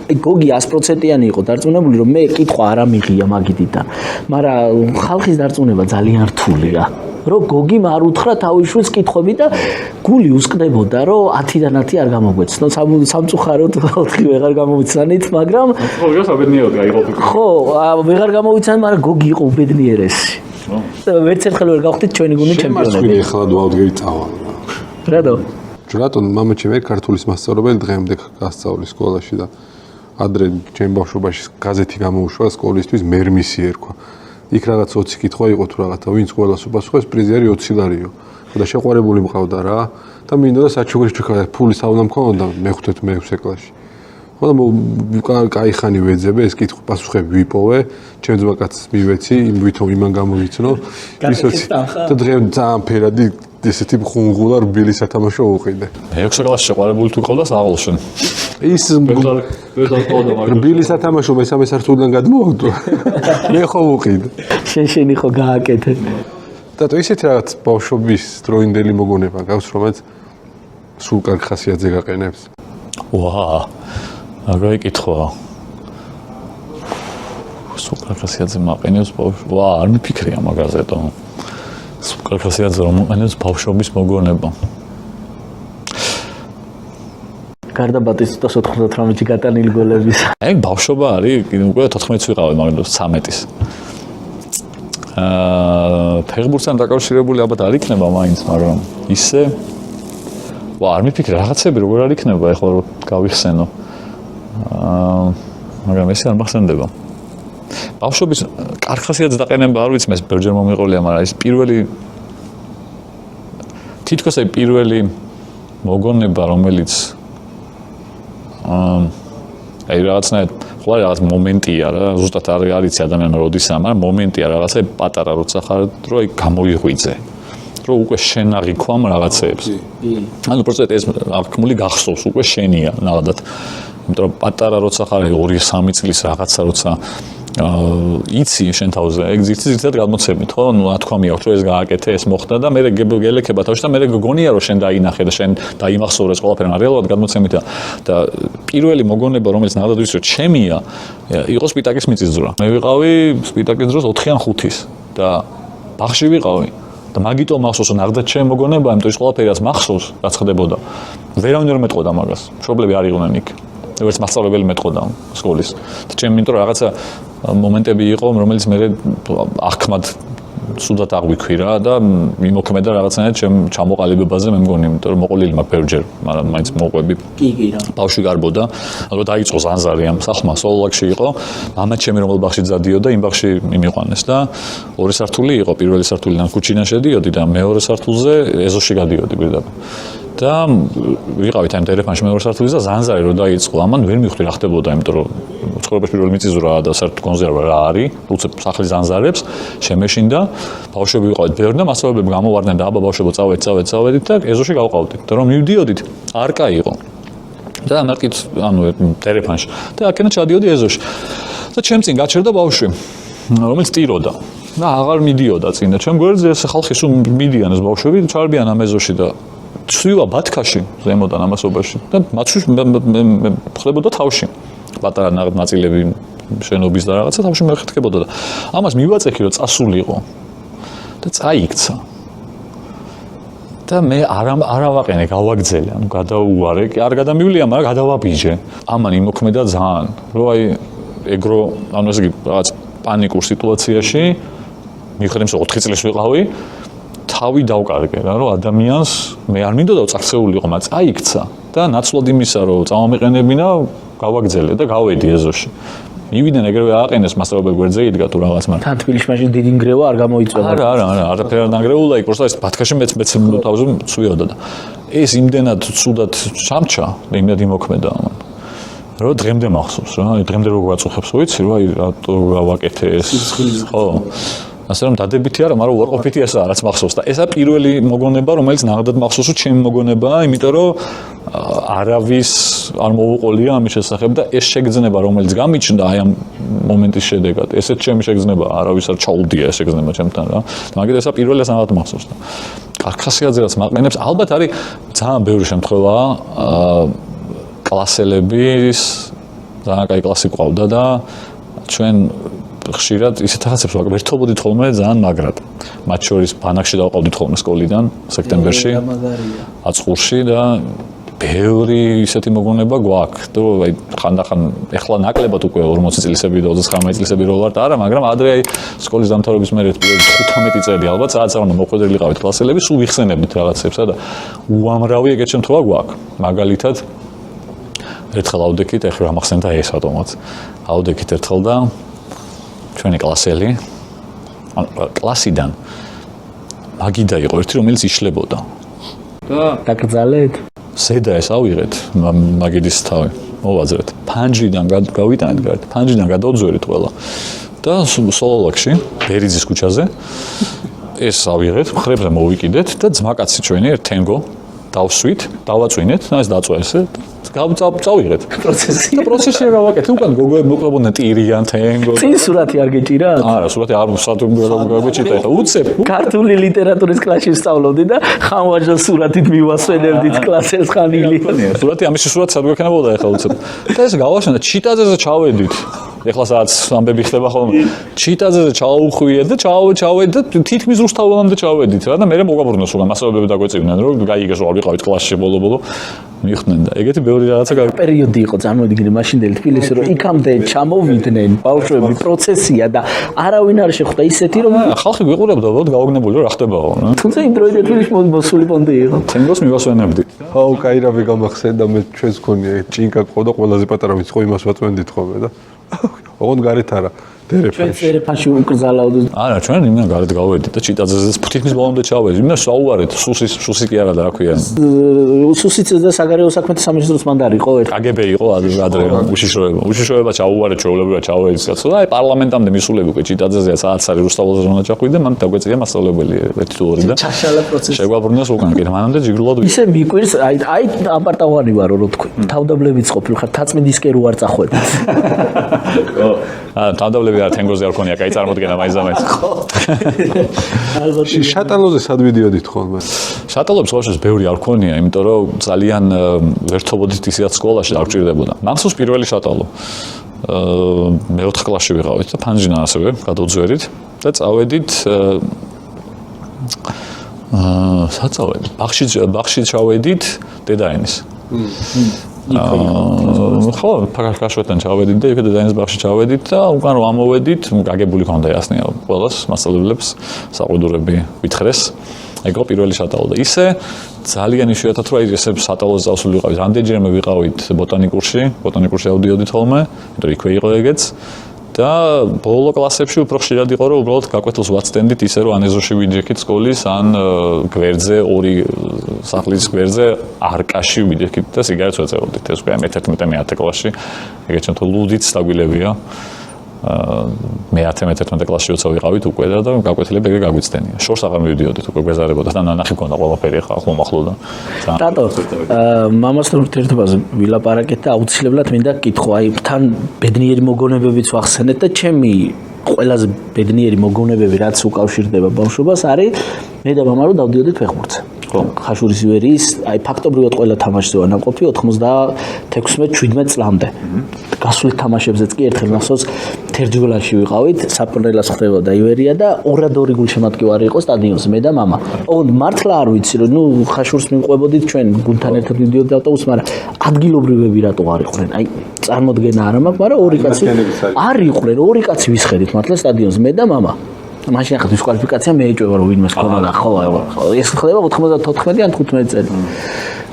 გოგი 100%-იანი იყო დარწმუნებული რომ მე კითხვა არ ამიღია მაგიდიდან, მაგრამ ხალხის დარწმუნება ძალიან რთულია. რომ გოგიმ არ უთხრა თავისშვილს კითხვები და გული უსკდებოდა რომ 10-დან 10 არ გამოგვეცნო. სამწუხაროდ 4 ვეღარ გამოვიცანით, მაგრამ ხო, საბედნიეროდ გაიყო. ხო, ვეღარ გამოვიცანით, მაგრამ გოგი იყო უბედნიერესი. ვერც ერთხელ ვერ გავხდით ჩვენი გუნდი ჩემპიონები. ახლა დავდგები წავალ. რატო? რატომ მამაჩემ ქართულის მასწავლებელი დღემდე გასწავლის სკოლაში და ადრე ჩემ ბავშვობაში გაზეთი გამოუშვა სკოლისთვის მერმისი ერქვა. იქ რაღაც 20 კითხვა იყო თუ რაღაცა, ვინც ყველას უპასუხეს პრიზი არის 20 ლარიო. და შეყვარებული მყავდა რა და მინდოდა საჩუქრის ჩუქა ფული საუნა მქონოდა მე-5-6 კლასში. ხოდა კაი ხანი ვეძებე ეს კითხვა პასუხები ვიპოვე, ჩემ ძმაკაცს მივეცი, ვითომ იმან გამოვიცნო. ისოც და დღემ ძალიან ფერადი ესეთი ხუნღულა რბილი სათამაშო უყიდე. მე-6 კლასში შეყვარებული თუ ყავდა სააღლოში. ის რბილი სათამაშო მესამე სართულიდან გადმოვაგდო. მე ხო ვუყიდე. შენი ხო გააკეთე. და ისეთი რაღაც ბავშვობის დროინდელი მოგონება გაქვს, რომელიც სულ კარგ ხასიათზე გაყენებს. ვა, აგრე კითხვა. სულ კარგ ხასიათზე მაყენებს ბავშვი. ვა, არ მიფიქრია მაგაზე და სულ კარგ ხასიათზე რომ მაყენებს ბავშვობის მოგონება. გარდა ბატისტოს 98-ში გატანილი გოლების. ეგ ბავშვობა არის, უკვე 14-ს ვიყავი, მაგრამ 13-ის. ფეხბურთთან დაკავშირებული ალბათ არ იქნება მაინც, მაგრამ ისე არ მიფიქრე რაღაცები როგორ არ იქნება ეხლა რომ გავიხსენო. მაგრამ ესე არ მახსენდება. ბავშვობის კარგ ხასიათზე დაყენება არ ვიცი, მე ბევრჯერ მომიყოლია, მაგრამ ეს თითქოს პირველი მოგონება, რომელიც აი რაღაცნაირად ხო რაღაც მომენტია რა, ზუსტად არ არიცი ადამიანმა როდისა, მაგრამ მომენტია რაღაცა პატარა როცა ხარ, რომ აი გამოიღვიძე. რომ უკვე შენ აღიქვამ რაღაცეებს. ანუ პროცენტ ეს აღქმული გახსოვს, უკვე შენია ნახდათ. იმიტომ რომ პატარა როცა ხარ 2-3 წლის რაღაცა როცა იცი შენ თავზე, ეგ ზირთად გადმოცემით, ხო? ნუ ათქვამია, რომ ეს გააკეთე, ეს მოხდა და მე გელექება თავში და მე გგონია რომ შენ დაინახე და შენ დაიმახსოვრე ეს ყველაფერი, რეალურად გადმოცემით და პირველი მოგონება, რომელიც ნახდათ ვიცი რომ ჩემია, იყო სპიტაკის მიწისძვრა. მე ვიყავი სპიტაკის დროს 4 ან 5-ის და ბაღში ვიყავი. და მაგიტო მახსოვს, რომ ნახდათ ჩემ მოგონება, იმიტომ ის ყველაფერი რაც მახსოვს, რაც ხდებოდა. ვერავინ არ მეტყოდა მაგას. მშობლები არ იყვნენ იქ. ვერც მასწავლებელი მეტყოდა სკოლის. და ჩემ იმიტომ რომ რაღაცა მომენტები იყო, რომელიც მე აღქმად სუდად აღვიქვი რა და მიმოქმედა რაღაცნაირად ჩემ ჩამოყალიბებაზე მე მგონი, იმიტომ რომ მოყოლილი მაქვს ბევრჯერ, მაგრამ მაინც მოყვები. კი რა. ბავშვი გარბოდა, ალბათ დაიწყო ზანზარი ამ სახმა, სოლოლაკში იყო. მამა ჩემი რომელ ბაღში ძადიოდა, იმ ბაღში მიმიყვანეს და 2 სართული იყო, პირველი სართულიდან ქუჩიდან შედიოდი და მეორე სართულზე ეზოში გადიოდი პირდაპირ. და ვიყავით ამ ტელეფონში მეორე სართულზე და ზანზარი რო დაიწყო, ამან ვერ მივხვდი რა ხდებოდა, იმიტომ რომ ცხოვრების პირველი მიწისძვრაა და საერთოდ კონსერვა რა არის, უცებ სახლის ზანზარებს შემეშინდა, ბავშვები ვიყავით ბევრი და მასწავლებლები გამოვარდნენ და აბა ბავშვებო წავედით და ეზოში გავყავდით. და რომ მივდიოდით, არკა იყო. და ამერკით, ანუ ტელეფონში და აქედან ჩადიოდი ეზოში. და ჩემ წინ გაჩერდა ბავშვი, რომელიც ტიროდა. და აღარ მიდიოდა წინ და ჩემ გვერდზე ეს ხალხი სულ მიდიან ეს ბავშვები, ჩარბიან ამ ეზოში და ცვივა ბათქაში ზემოდან ამასობაში და მათთვის ხდებოდა თავში. პატარა ნაწილები შენობის და რაღაცა თავში მეხეთქებოდა და ამას მივაწექი რომ წასულიყო და წაიქცა. და მე არ ავაყენე, გავაგზელე, ანუ გადაუვარე, არ გადამივლია, მაგრამ გადავაბიჯე. ამან იმოქმედა ძალიან, რომ აი ეგრო, ანუ ესე იგი რაღაც პანიკურ სიტუაციაში მიხედავს 4 წლის ვიყავი, თავი დავკარგე რა, რომ ადამიანს მე არ მინდოდა წარსეულიყო, მაგრამ წაიქცა და ნაცვლად იმისა, რომ წამომეყენებინა, გავაგზელე და გავედი ეზოში. მივიდნენ ეგრევე აყენეს მასწავლებელი გვერდზე იდგა თუ რაღაც მაგრამ თან თბილისში მაშინ დიდი ნგრევა არ გამოიწვია. არა, არაფერი არ ნანგრეულა იქ, просто ეს ბათქაში მეც თავზე ცვიოდა და ეს იმდენად ცუდად ჩამჩა, იმდენად იმოქმედა ამან. რომ დღემდე მახსოვს რა, დღემდე როგორ გაწუხებს, ვიცი, რომ აი რატო გავაკეთე ეს, ხო? ასე რომ დადებითი არა, მაგრამ უარყოფითი ესაა, რაც მახსოვს და ესა პირველი მოგონება, რომელიც ნახდათ მახსოვს, რომ ჩემი მოგონებაა, იმიტომ რომ არავის არ მოუყოლია ამის შესახებ და ეს შეგრძნება, რომელიც გამიჩნდა აი ამ მომენტის შედეგად, ესეც ჩემი შეგრძნება, არავის არ ჩაუდია ეს შეგრძნება ჩემთან რა. და მაგით ესა პირველი ეს ნახდათ მახსოვს და კარგ ხასიათზე რაც მაყენებს, ალბათ არის ძალიან ბევრი შემთხვევა, კლასელების ძალიან კაი კლასი ყავდა და ჩვენ ხშირად ისეთ რაღაცებს ვერთობოდით ხოლმე ძალიან მაგრად. მათ შორის ბანაკში დავყავდით ხოლმე სკოლიდან სექტემბერში, აწყურში და ბევრი ისეთი მოგონება გვაქვს. თუ აი ხანდახან ეხლა ნაკლებად უკვე 40 წლისები და 29 წლისები რო ვართ, არა, მაგრამ ადრე აი სკოლის დამთავრების მერე 15 წელი ალბათ საათსაღამო მოხვედრილი ყავით კლასელები, სულ ვიხსენებდით რაღაცებსა და უამრავი ეგეთ შემთხვევა გვაქვს. მაგალითად ერთხელ ავდექით, ეხლა ამახსენდა ეს ავტომატს. ავდექით ერთხელ და ჩვენი კლასელი კლასიდან მაგიდა იყო ერთი რომელიც იშლებოდა და დაკრძალეთ ზედა ეს ავიღეთ მაგიდის თავი მოვაძრეთ ფანჯრიდან გავიტანეთ გარეთ ფანჯრიდან გადავძვერით ყველა და სოლოლაკში ბერიძის ქუჩაზე ეს ავიღეთ მხრებზე მოვიკიდეთ და ძმაკაცი ჩვენი ერთ თენგო დავსვით დავაწვინეთ და ეს დაწვეს წავიღეთ პროცესი არ გავაკეთე უკან გოგოები მოყვებოდნენ ტირიან თენგო წინ სურათი არ გეჭირა არა სურათი არ გავეჭირდა ეხლა უცებ ქართული ლიტერატურის კლასში ვსწავლობდი და ხანვაჟა სურათით მივასვენებდით კლასელს ხანილი სურათი ამისი სურათი სად გვექნებოდა ეხლა უცებ და ეს გავაშენდა ჩიტაძეზე ჩავედით ეხლა სადაც ამბები ხდება ხოლმე ჩიტაძეზე ჩაუხვიეთ და ჩავედით და თითქმის რუსთაველამდე ჩავედით რა და მე მოგვაბრუნოს უკან მასწავლებლები დაგვეწევდნენ რომ გაიგეს რომ ვიყავით კლასში ბოლო მიხდნენ და ეგეთი ბევრი რაღაცა პერიოდი იყო წარმოიდგინე მაშინდელი თბილისი რომ იქამდე ჩამოვიდნენ ბავშვები პროცესია და არავინ არ შეხვდა ისეთი რომ ხალხი გვიყურებდა უბრალოდ გაოგნებული რომ რა ხდებაო თუმცა იმ დროიდან თბილისში მოსული პონდი იყო თენგოს მივასვენებდი აუ კაირავი გამახსენდა მე ჩვენს ქონია ჭინკა ყოდა ყველაზე პატარა ვიცი ხო იმას ვაწვენდით ხოლმე და ოღონდ გარეთ არა დერეფანში უკრძალავდით არა ჩვენ იმენ გარეთ გავედით და ჩიტაძეზე თითქმის ბოლომდე ჩავედით იმენ საუარეთ სუსი კი არა და რა ქვია სუსიც და საგარეო საქმეთა სამინისტროს მანდარი იყო ერთ კგბ იყო ადრე უშიშროება ჩაუარეთ ჩვეულებრივად ჩავედით კაცო და აი პარლამენტამდე მისულები უკვე ჩიტაძეზე საათს არის რუსთაველზე რომ ჩახვიდე მან დაგვეწია მასწავლებელი ერთი თუ ორი და ჩაშალა პროცესი შეგვაბრუნეს უკან კი მანამდე ჯიგრულად ისე მიკვირს აი აპარტავანი ვარო რო თქვი თავდაბლებიც ყოფილი ხარ თაწმინდისკენ რო არ წახვედი თავდაბლები არ თენგოზე არ ქონია კაი წარმოდგენა მაიზამეთ ალბათ შატალოზე სად ვიდიოდით ხოლმე შატალობს ხოშეს ბევრი არ ქონია იმიტომ რომ ძალიან ვერთობოდით ისეთ სკოლაში არ გჭირდებოდა მახსოვს პირველი შატალო მეოთხე კლასში ვიყავით და ფანჯრიდან ასევე გადავძვერით და წავედით საწავედით ბაღში ჩავედით დედაენის ხო, ფაქტორთან ჩავედით და იქ დედაენის ბაღში ჩავედით და უკან რომ ამოვედით, გაგებული ქონდა ясნია ყველას მასწავლებლებს საყიდურები ვითხრეს. ეგო პირველი შატალო და ისე ძალიან იშვიათად რა ისე შატალოზე წავსული ვიყავით. რამდენჯერმე ვიყავით ბოტანიკურში ავდიოდით ხოლმე, იმიტომ რომ იქვე იყო ეგეც. და ბოლო კლასებში უფრო ხშირად იყო რომ უბრალოდ გაკვეთილს ვაცდენდით ისე რომ ან ეზოში ვიჯექით სკოლის ან გვერდზე ორი სახლის გვერდზე არკაში ვიჯექით და სიგარეტს ვეწეოდით ეს უკვე მე-11 კლასში ეგეც ჩვენ ლუდიც დაგვილებია მე-11 კლასში როცა ვიყავით უკვე და გაკვეთილები ეგრე გაგვიცდენია შორს აღარ მივიდიოდით უკვე გვეზარებოდა და ნანახი ქონდა ყველაფერი ხა ახლო და რატო მამასთან ურთიერთობაზე ვილაპარაკეთ და აუცილებლად მინდა გკითხო აი თან ბედნიერი მოგონებებიც ვახსენეთ და ჩემი ყველაზე ბედნიერი მოგონებები რაც უკავშირდება ბავშვობას არის მე და მამა რომ დავდიოდით ფეხბურთზე ხო ხაშურის ივერიის აი ფაქტობრივად ყველა თამაშზე ვარ ნამყოფი 96-17 წლამდე გასული თამაშებზეც კი ერთხელ მახსოვს თერჯგოლაში ვიყავით საპრელას ხდებოდა ივერია და 2-2 გულშემატკივარი იყო სტადიონზე მე და მამა ოღონდ მართლა არ ვიცი რომ ნუ ხაშურს მივყვებოდით ჩვენ გუნდთან ერთად მივდიოდით ავტობუსს მაგრამ ადგილობრივები რატო არ იყვნენ აი წარმოდგენა არ მაქვს მაგრამ ორი კაცი არ იყვნენ ორი კაცი ვისხედით მართლა სტადიონზე მე და მამა მაშინ ახლა დისკვალიფიკაცია მე ეჭვება რომ ვინმეს ქონდა ხო ეს ხდება 94 ან 15 წელი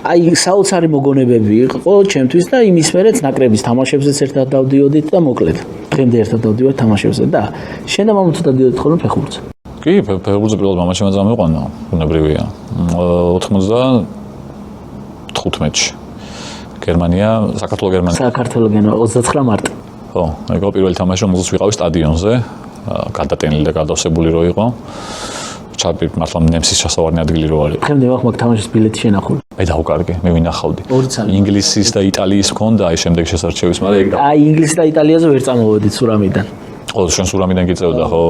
აი საოცარი მოგონებები იყო ჩემთვის და იმის მერეც ნაკრების თამაშებზეც ერთად დავდიოდით და მოკლედ დღემდე ერთად დავდივართ თამაშებზე და შენ და მამა თვითონ დავდიოდით ხოლმე ფეხბურთზე კი ფეხბურთზე პირველად მამაშენ წამიყვანა უნებრივია 95-ში გერმანია საქართველო 29 მარტი ხო ეგო პირველი თამაში რომელზეც ვიყავი სტადიონზე გადატენილი და გადავსებული რო იყო ჩაბი მართლა ნემსის ჩასავარნი ადგილი რო არის დღემდე ვახ მაგ თამაშის ბილეთი შენახული მე დავკარგე მე ვინახავდი ინგლისის და იტალიის მქონდა აი შემდეგ შესარჩევის მაგრამ ეგ აი ინგლისს და იტალიაზე ვერ წამოვედით სურამიდან ხო ჩვენ სურამიდან გიწევდა ხო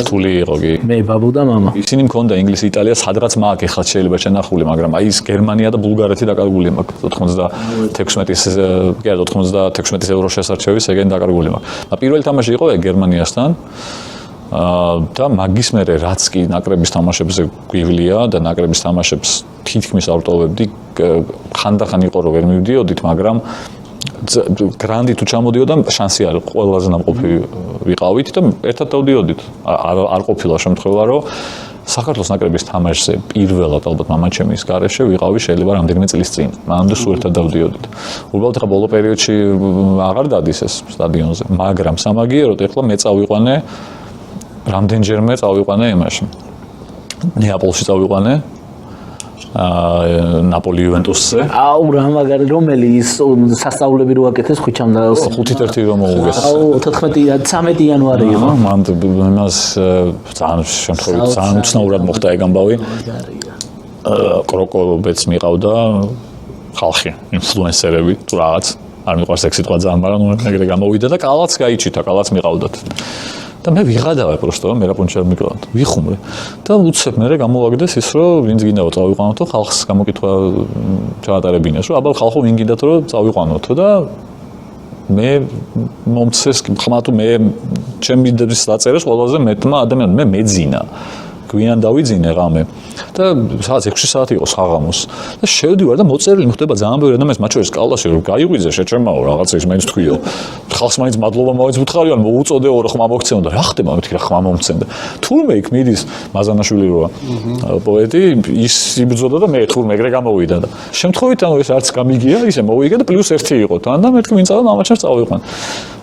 თული იყო კი მე ბაბუ და მამა ისინი მქონდა ინგლისი იტალია სადღაც მაგ ეხლა შეიძლება შენახული მაგრამ აი ის გერმანია და ბულგარეთი დაკარგული მაქვს 96-ის კი 96-ის ევრო შესარჩევის ეგენ დაკარგული მაქვს და პირველი თამაში იყო ეგ გერმანიასთან და მაგის მერე რაც კი ნაკრების თამაშებზე გვივლია და ნაკრების თამაშებს თითქმის არ ვტოვებდი ხანდახან იყო რომ ვერ მივდიოდით მაგრამ გრანდი თუ ჩამოდიოდა შანსი არის ყველაზე ნამყოფი ვიყავით და ერთად დავდიოდით არ ყოფილა შემთხვევა რომ საქართველოს ნაკრების თამაშზე პირველად ალბათ მამაჩემის გარეშე ვიყავი შეიძლება რამდენიმე წლის წინ მანამდე სულ ერთად დავდიოდით უბრალოდ ახლა ბოლო პერიოდში აღარ დადის ეს სტადიონზე მაგრამ სამაგიეროდ ახლა მე წავიყვანე რამდენჯერმე წავიყვანე იმაში ნეაპოლში წავიყვანე. ნაპოლი იუვენტუსზე. აუ რა მაგარი რომელი ის სასწაულები რო აკეთეს ხვიჩამ და 5-1 რომ მოუგეს. აუ 13 იანვარი იყო. მან იმას ძალიან შემთხვევით ძალიან უცნაურად მოხდა ეგ ამბავი. კროკობეც მიყავდა ხალხი, ინფლუენსერები თუ რაღაც. არ მიყვარს ეგ სიტყვა ძალიან, მაგრამ ეგრე გამოვიდა და კალაც გაიჩიტა, კალაც მიყავდათ. და მე ვიღადავე პროსტო, მე რა პუნჩერ მიყავდა. ვიხუმრე. და უცებ მე გამოვაგდეს ის რომ ვინც გინდა წავიყვანოთო, ხალხს გამოკითხვა ჩაატარებინეს, რომ აბა ხალხო ვინ გინდათ რომ წავიყვანოთო და მე მომცეს ხმათუ მე ჩემი დედის დაწერეს ყველაზე მეტმა ადამიანმა მე მეძინა. გვიან დავიძინე ღამე და სადაც 6 საათი იყო საღამოს და შევდივარ და მოწერილი მხდება ძალიან ბევრი ადამიანის მათ შორის კალდაში რომ გაიღვიძე შეჭერმაო რაღაცა ის მაინც თქვიო ხალხს მაინც მადლობა მაინც ვუთხარიან მოუწოდეო რომ ხმა მოგცემო და რა ხდება მეთქი რა ხმა მომცემ და თურმე იქ მიდის მაზანაშვილი როა პოეტი ის იბრძოდა და მე თურმე ეგრე გამოვიდა და შემთხვევით ანუ ეს არც გამიგია ისე მოვიგე და +1 იყო თან და მეთქი ვინ წავა მამაჩემს წავიყვან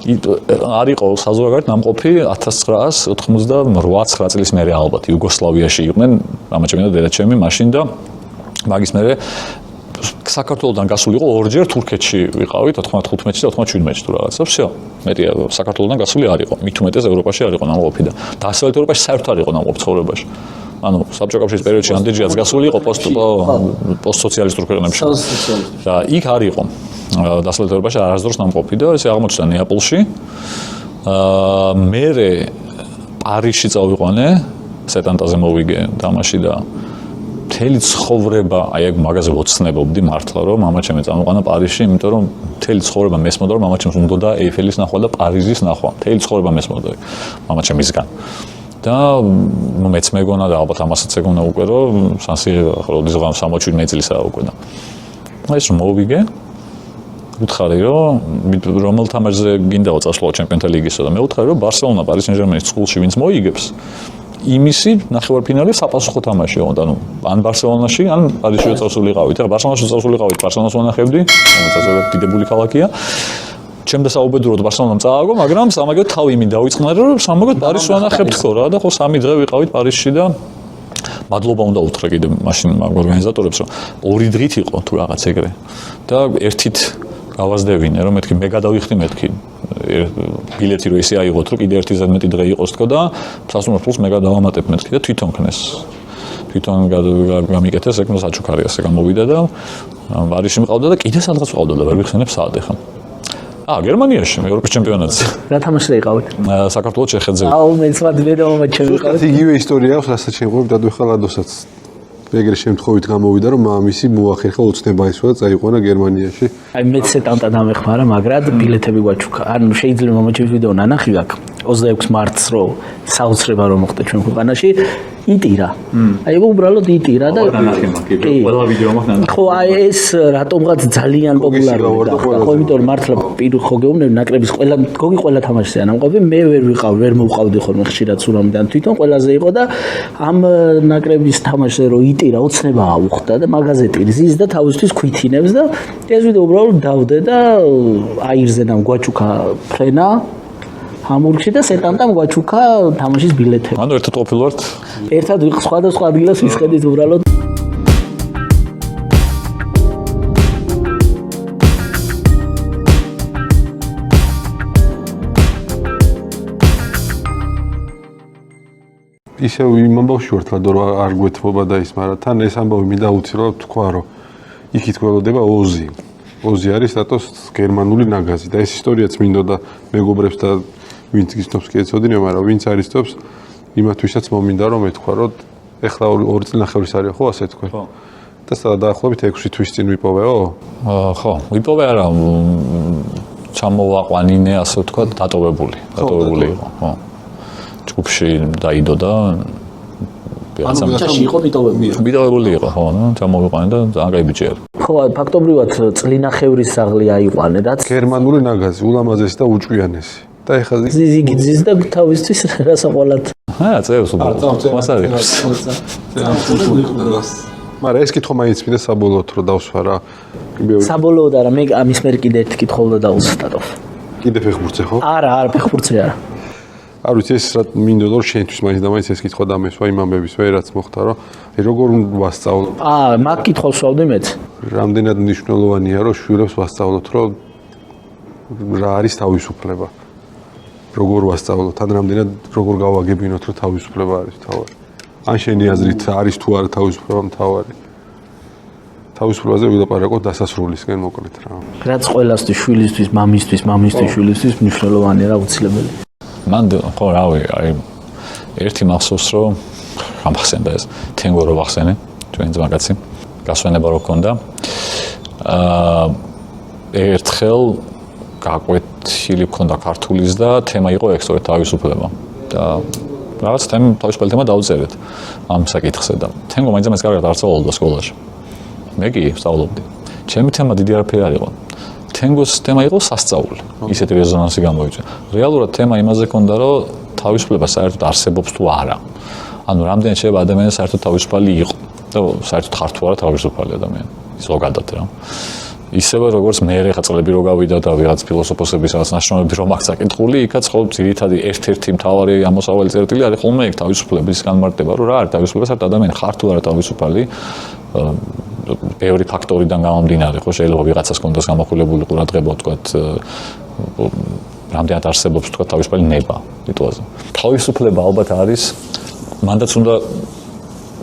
არ იყო საზღვარგარეთ ნამყოფი 1988 წლის მერე ალბათ იუგოსლავიაში იყვნენ მამაჩემი და დედაჩემი მაშინ და მაგის მერე საქართველოსთან გასული იყო ორჯერ თურქეთში ვიყავით 95-ში და 97-ში თუ რაღაცა всё მეტი საქართველოსთან გასული არ იყო მით უმეტეს ევროპაში არ იყო ნამყოფი და დასავლეთ ევროპაში საერთოდ არ იყო ნამყოფი ცხოვრებაში ანუ საბჭოთა კავშირის პერიოდში ამდენჯერაც გასული იყო პოსტსოციალისტურ ქვეყნებში და იქ არ იყო დასავლეთ ევროპაში არასდროს ნამყოფი და ესე აღმოჩნდა ნეაპოლში მე პარიზში წავიყვანე სეტანტაზე მოვიგე თამაში და მთელი ცხოვრება აი ეგ მაგაზე ვოცნებობდი მართლა რომ მამაჩემი წამოყვანა პარიზში იმიტომ რომ მთელი ცხოვრება მესმოდა რომ მამაჩემს უნდოდა ეიფელის ნახვა და პარიზის ნახვა მთელი ცხოვრება მესმოდა მამაჩემისგან და მეც მეგონა და ალბათ ამასაც ეგონა უკვე რომ სანსი როდის 67 წლისაა უკვე და აი ეს მოვიგე უთხარი რომ რომელ თამაშზე გინდაო წასვლა ჩემპიონთა ლიგისა და მე უთხარი რომ ბარსელონა პარის სენ-ჟერმენის წყულში ვინც მოიგებს იმისი ნახევარფინალი საპასუხო თამაში იყო ანუ ან ბარსელონაში ან პარიზში წასულიყავით და ბარსელონაში წასულიყავით ბარსელონას ვანახებდი რომელიც ასევე დიდებული ქალაქია ჩემ დასაუბედუროდ ბარსელონამ წააგო მაგრამ სამაგოდ თავი მინდა დავიწყნარო რომ სამაგოდ პარიზს ვანახებთ ხო რა და ხო 3 დღე ვიყავით პარიზში და მადლობა უნდა უთხრა კიდე მაშინ მაგ ორგანიზატორებს რომ 2 დღით იყო თუ რაღაც ეგრე და ერთით გავაზრდებინე რომ მეთქი მე გადავიხდი მეთქი ბილეთი რო ისე აიღოთ რომ კიდე ერთი ზედმეტი დღე იყოს თქო და სასტუმრო ფულს მე გადავამატებ მეთქი და თვითონ ქნეს თვითონ გამიკეთეს ეგ საჩუქარია ესე გამოვიდა და ვარიში მიყავდა და კიდე სადღაც ვყავდა და ვერ ვიხსენებ საათი ხა გერმანიაში ევროპის ჩემპიონატზე რა თამაშზე იყავით საქართველოს ჩეხეთზე აუ მეც მე და მამაჩემი ვიყავით იგივე ისტორია აქვს რასაც შეგვიძლია დადვიხარ ლადოსაც ეგრე შემთხვევით გამოვიდა რომ მამისი მოახერხა ოცნება ისვა და წაიყვანა გერმანიაში აი მეც სეტანტა დამეხმარა მაგრამ ბილეთები გვაჩუქა ანუ შეიძლება მამაჩემის ვიდეო ნანახი გაქვს 26 მარტს რო საოცრება რომ მოხდა ჩვენ ქვეყანაში იტირა აი უბრალოდ იტირა და ყველა ვიდეო მაქვს ხო აი ეს რატომღაც ძალიან პოპულარული გახდა ხო იმიტომ რომ მართლა პირ ხო გეუბნები ნაკრების ყველა გოგი ყველა თამაშია ნამყოფი მე ვერ მოვყავდი ხოლმე ხშირად სურამიდან თვითონ ყველაზე იყო და ამ ნაკრების თამაშზე რო იტირა ოცნება აუხდა და მაგაზეთი ზის და თავისთვის ქვითინებს და ეს ვიდეო უბრალოდ დავდე და აირზე და გვაჩუქა ფრენა ჰამბურგში და სეტანტამ გვაჩუქა თამაშის ბილეთები. ანუ ერთად ყოფილვართ. ერთად სხვადასხვა ადგილას ვისხედით უბრალოდ. ისევ იმ ამბავში ვართ ლადო რომ არ გვეთმობა და ის მაგრამ თან ეს ამბავი მინდა უცილებლად თქვა რომ იქით გველოდება ოზი. ოზი არის სტატოს გერმანული ნაგაზი და ეს ისტორიაც მინდოდა მეგობრებს და ვინც გიცნობს კი ეცოდინე, მაგრამ ვინც არის თობს, იმათვისაც მომინდა რომ ეთქვა, რომ ეხლა 2 წლინახევრის არის ხო, ასე თქვა. ხო. და დაახლოებით 6 თვის წინ ვიპოვეო? ხო, ვიპოვე არა, ჩამოვაყვანინე, ასე თქვა, დატოვებული იყო, ხო. ჯგუფში დაიდო და ანუ იყო მიტოვებული იყო, ხო, ჩამოვიყვანე და ძალიან კაი ბიჭი არის. ხო, ფაქტობრივად წლინახევრის ზაღლი აიყვანე, რაც გერმანული ნაგაზი, ულამაზესი და უჭვიანესი. და ეხლა ზიგიძის და თავისთვის რასაყვალად. წევს უბრალოდ. მასალებს. მაგრამ ეს კითხვა მაინც მინდა საბოლოოდ რომ დავსვა რა. საბოლოოდ არა, მე ამის მერ კიდე ერთი კითხვა უნდა დავუსტატო. კიდე ფეხბურთზე ხო? არა, ფეხბურთზე არა. არ ვიცი ეს რა მინდოდა რომ შენთვის მაინც და მაინც ეს კითხვა დამესვა იმ ამბებისვე რაც მოხდა რომ როგორ ვასწავლო მაგ კითხავს ვსვავდი მეც რამდენად მნიშვნელოვანია რომ შვილებს ვასწავლოთ რომ რა არის თავისუფლება როგორ ვასწავლოთ ან რამდენად როგორ გავაგებინოთ რომ თავისუფლება არის თავარი ან შენი აზრით არის თუ არა თავისუფლება მთავარი თავისუფლებაზე ვილაპარაკოთ დასასრულისკენ მოკლედ რა რაც ყველასთვის შვილისთვის მამისთვის შვილისთვის მნიშვნელოვანია რა უცილებელი მან ხო რავი აი ერთი მახსოვს რომ გამახსენდა ეს თენგო რო ვახსენე ჩვენ ძმაკაცი გასვენება რო ქონდა ერთხელ გაკვეთილი ქონდა ქართულის და თემა იყო ექსპორტ თავისუფლება და რაღაც თავისუფალი თემა დავწერეთ ამ საკითხზე და თენგო მაინც ამას კარგად არ სწავლობდა სკოლაში მე კი ვსწავლობდი ჩემი თემა დიდი არაფერი არ იყო თენგოს თემა იყო სასწაული ისეთი რეზონანსი გამოიწვია რეალურად თემა იმაზე ქონდა რომ თავისუფლება საერთოდ არსებობს თუ არა ანუ რამდენად შეიძლება ადამიანი საერთოდ თავისუფალი იყო და საერთოდ ხარ თუ არა თავისუფალი ადამიანი ზოგადად რა ისევე როგორც მე ხა წლები რო გავიდა და ვიღაც ფილოსოფოსების რაღაც ნაშრომები რომ აქ საკითხული იქაც ხო ძირითადი ერთ-ერთი მთავარი ამოსავალი წერტილი არის ხოლმე იქ თავისუფლების განმარტება რომ რა არის თავისუფლება საერთოდ ადამიანი ხარ თუ არა თავისუფალი ბევრი ფაქტორიდან გამომდინარე ხო შეიძლება ვიღაცას კონდეს გამახვილებული ყურადღება თქვათ რამდენად არსებობს თქვათ თავისუფალი ნება ლიტვაზე თავისუფლება ალბათ არის მანდაც უნდა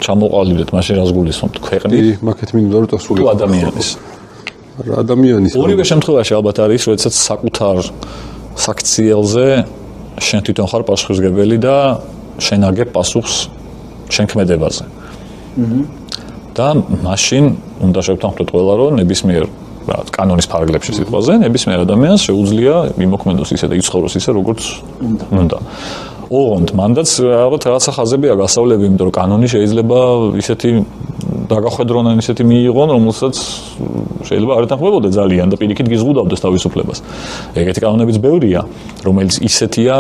ჩამოყალიბდეთ მაშინ რას გულისხმობთ ქვეყნის მაგეთ მინდა რომ დასული ადამიანის ორივე შემთხვევაში ალბათ არის როდესაც საკუთარ საქციელზე შენ თვითონ ხარ პასუხისმგებელი და შენ აგებ პასუხს შენ ქმედებაზე და მაშინ უნდა შევთანხმდეთ ყველა რომ ნებისმიერ რაღაც კანონის ფარგლებში სიტყვაზე ნებისმიერ ადამიანს შეუძლია იმოქმედოს ისე და იცხოვროს ისე როგორც უნდა. ოღონდ მანდაც ალბათ რაღაცა ხაზებია გასავლები, იმიტომ რომ კანონი შეიძლება ისეთი დაგახვედრონ ან ისეთი მიიღონ, რომელსაც შეიძლება არ ეთანხმებოდა ძალიან და პირიქით გიზღუდავდეს თავისუფლებას. ეგეთი კანონებიც ბევრია, რომელიც ისეთია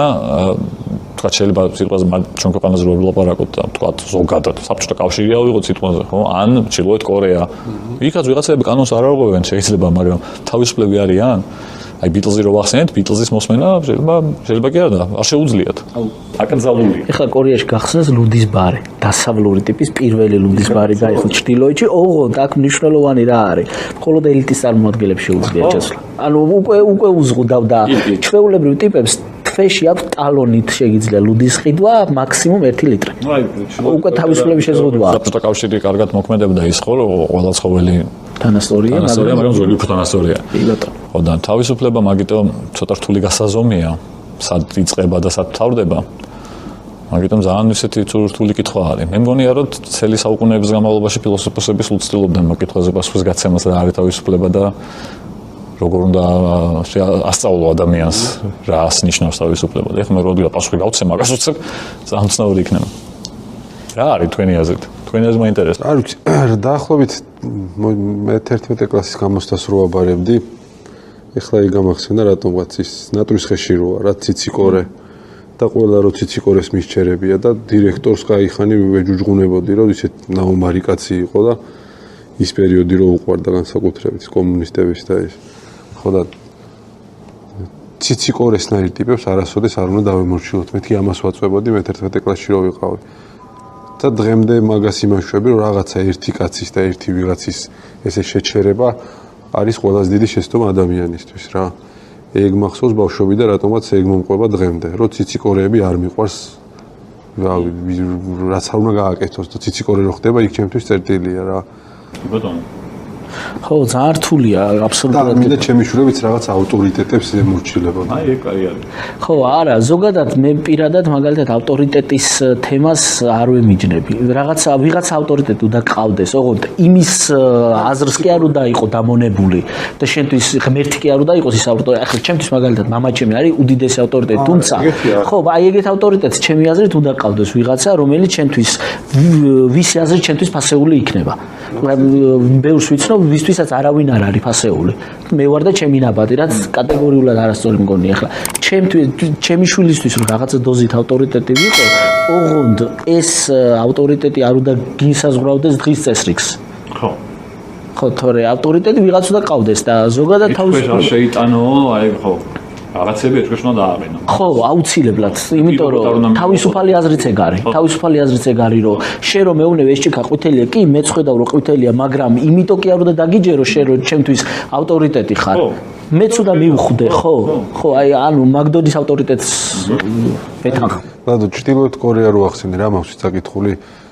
თქვა შეიძლება სიტყვაზე ჩვენ ქვეყანაზე რო ვილაპარაკოთ და თქვა ზოგადად საბჭოთა კავშირია ვიღოთ სიტყვაზე ხო ან ჩრდილოეთ კორეა იქაც ვიღაცები კანონს არ არღვევენ შეიძლება მაგრამ თავისუფლები არიან აი ბიტლზი რო ვახსენეთ ბიტლზის მოსმენა შეიძლება კი არა არ შეუძლიათ აკრძალულია ეხლა კორეაში გახსნეს ლუდის ბარი დასავლური ტიპის პირველი ლუდის ბარი გაიხსნა ჩრდილოეთში ოღონდ აქ მნიშვნელოვანი რა არის მხოლოდ ელიტის წარმომადგენლებს შეუძლია ჩასვლა ანუ უკვე უზღუდავდა ჩვეულებრივ ტიპებს თვეში აქვს ტალონით შეიძლება ლუდის ყიდვა მაქსიმუმ 1 ლიტრი. უკვე თავისუფლების შეზღუდვაა. საბჭოთა კავშირი კარგად მოქმედებდა ის ხო რომ ყველა ცხოველი თანასწორია, მაგრამ ზოგი უფრო თანასწორია. კი ბატონო. ხო და თავისუფლება მაგიტომ ცოტა რთული გასაზომია, სად იწყება და სად თავდება. მაგიტომ ძალიან ისეთი რთული კითხვა არის. მე მგონია რომ წელი საუკუნეების განმავლობაში ფილოსოფოსები სულ ცდილობდნენ მაგ კითხვაზე პასუხის გაცემას რა არის თავისუფლება და როგორ უნდა ასწავლო ადამიანს რას ნიშნავს თავისუფლება. ეხლა მე როდი პასუხი გავცე მაგას უცებ ძალიან ცნაური იქნება. რა არის თქვენი აზრით? თქვენი აზრი მაინტერესებს. არ ვიცი, დაახლოებით მე 11 კლასის გამოსვლას რო აბარებდი. ეხლა იგი გამახსენდა რატომღაც ის ნატვრისხეში როა, რა ციციკორე და ყველა რო ციციკორეს მისჩერებია და დირექტორს გაიხანი ვეჯუჯღუნებოდი რომ ისეთ ნაუმარი კაცი იყო და ის პერიოდი რო უყვარდა განსაკუთრებით კომუნისტების და ის ხო და ციციკორესნაირ ტიპებს არასოდეს არ უნდა დავემორჩილოთ. მეთქი ამას ვაწვებოდი მე 11 კლასში რო ვიყავი. და დღემდე მაგას იმაშვები რომ რაღაცა ერთი კაცის და ერთი ვიღაცის ესე შეჩერება არის ყველაზე დიდი შეცდომა ადამიანისთვის რა. ეგ მახსოვს ბავშვობი და რატომაც ეგ მომყვება დღემდე. რომ ციციკორეები არ მიყვარს რაც არ უნდა გააკეთოს და ციციკორე რო ხდება იქ ჩემთვის წერტილია რა. ბატონო ხო, ძალიან რთულია, აბსოლუტურად. და ჩემი შვილებიც რაღაც ავტორიტეტებს ემორჩილებოდა. აი ეგ კაი არის. ხო, არა, ზოგადად მე პირადად მაგალითად ავტორიტეტის თემას არ ვემიჯნები. ვიღაც ავტორიტეტი უნდა ყავდეს, ოღონდ იმის აზრს კი არ უნდა იყო დამონებული და შენთვის ღმერთი კი არ უნდა იყოს ის ავტორიტეტი. ახლა ჩემთვის მაგალითად მამაჩემი არის უდიდესი ავტორიტეტი, თუმცა ხო, აი ეგეთ ავტორიტეტს ჩემი აზრით უნდა ყავდეს ვიღაცა, რომელიც ჩემთვის ვისი აზრით ჩემთვის ფასეული იქნება. ბევრს ვიცნობ ვისთვისაც არავინ არ არის ფასეული. მე ვარ და ჩემი ნაბადი, რაც კატეგორიულად არასწორი მგონია. ახლა ჩემი შვილისთვის რომ რაღაცა დოზით ავტორიტეტი ვიყო, ოღონდ ეს ავტორიტეტი არ უნდა გინსაზღვრავდეს დღის წესრიგს. ხო. ხო, თორე ავტორიტეტი ვიღაც უნდა ყავდეს და ზოგადად თავისუფლება შეიტანო, აი ხო. რაღაცები ეჭვეშ უნდა დააყენო. ხო, აუცილებლად, იმიტომ რომ თავისუფალი აზრიც ეგ არის. თავისუფალი აზრიც ეგ არის, რომ შენ რომ მეუბნები ეს ჭიქა ყვითელია, კი მეც ხედავ რომ ყვითელია, მაგრამ იმიტომ კი არ უნდა დაგიჯერო შენ რომ ჩემთვის ავტორიტეტი ხარ. მეც უნდა მივხვდე, ხო? ხო, აი ანუ მაგდონის ავტორიტეტს ვეთანხმ. რადგან ჩრდილოეთ კორეა რო ახსენე, რა მაქვს წაკითხული?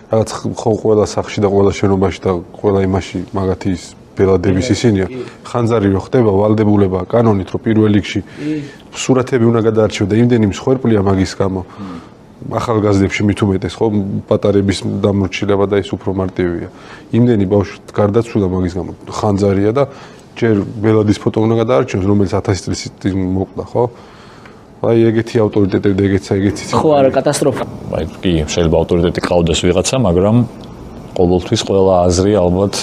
რაღაც ხო ყველა სახში და ყველა შენობაში და ყველა იმაში მაგათი ის ბელადების ისინია. ხანძარი რო ხდება, ვალდებულება კანონით რომ პირველ რიგში სურათები უნდა გადაარჩიო და იმდენი მსხვერპლია მაგის გამო. ახალგაზრდებში მით უმეტეს ხო პატარების დამორჩილება და ის უფრო მარტივია. იმდენი ბავშვი გარდაცვლა მაგის გამო ხანძარია და ჯერ ბელადის ფოტო უნდა გადაარჩიოს, რომელიც 1000 წლის წინ მოკვდა, ხო? აი ეგეთი ავტორიტეტები და ეგეთი ხო, არა კატასტროფა. აი კი, შეიძლება ავტორიტეტი ყავდეს ვიღაცა, მაგრამ ყოველთვის ყველა აზრი ალბათ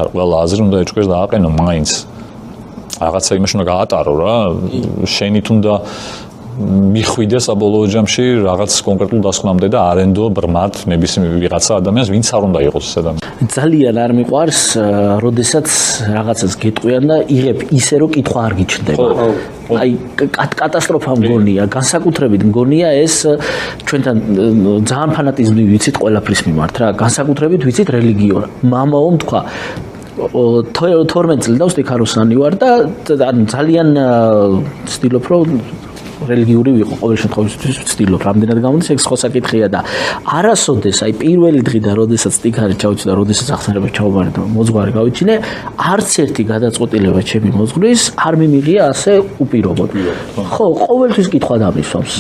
არ ყველა აზრი უნდა ეჭვეს დააყენო მაინც. რაღაცა იმაში უნდა გაატარო რა, შენით უნდა მიხვიდე საბოლოო ჯამში რაღაც კონკრეტულ დასკვნამდე და არენდო ბრმად ნებისმიერ ვიღაცა ადამიანს, ვინც არ უნდა იყოს ეს ადამიანი. ძალიან არ მიყვარს, როდესაც რაღაცას გეტყვიან და იღებ ისე რომ კითხვა არ გიჩნდება. აი კატასტროფა მგონია, განსაკუთრებით მგონია ეს ჩვენთან ძალიან ფანატიზმი ვიცით ყველაფრის მიმართ რა, განსაკუთრებით ვიცით რელიგიურ. მამაო თქვა 12 წელი და ვსტიქაროსანი ვარ და ანუ ძალიან ვცდილობ რომ რელიგიური ვიყო, ყოველ შემთხვევაში ვცდილობ, რამდენად გამოდის ეგ სხვა საკითხია და არასოდეს აი პირველი დღიდან როდესაც სტიქარი ჩავჭი და როდესაც ახსენება ჩავაბარე და მოძღვარი გავიჩინე, არც ერთი გადაწყვეტილება ჩემი მოძღვრის არ მიმიღია ასე უპირობოდ. ხო, ყოველთვის კითხვა დამისვამს.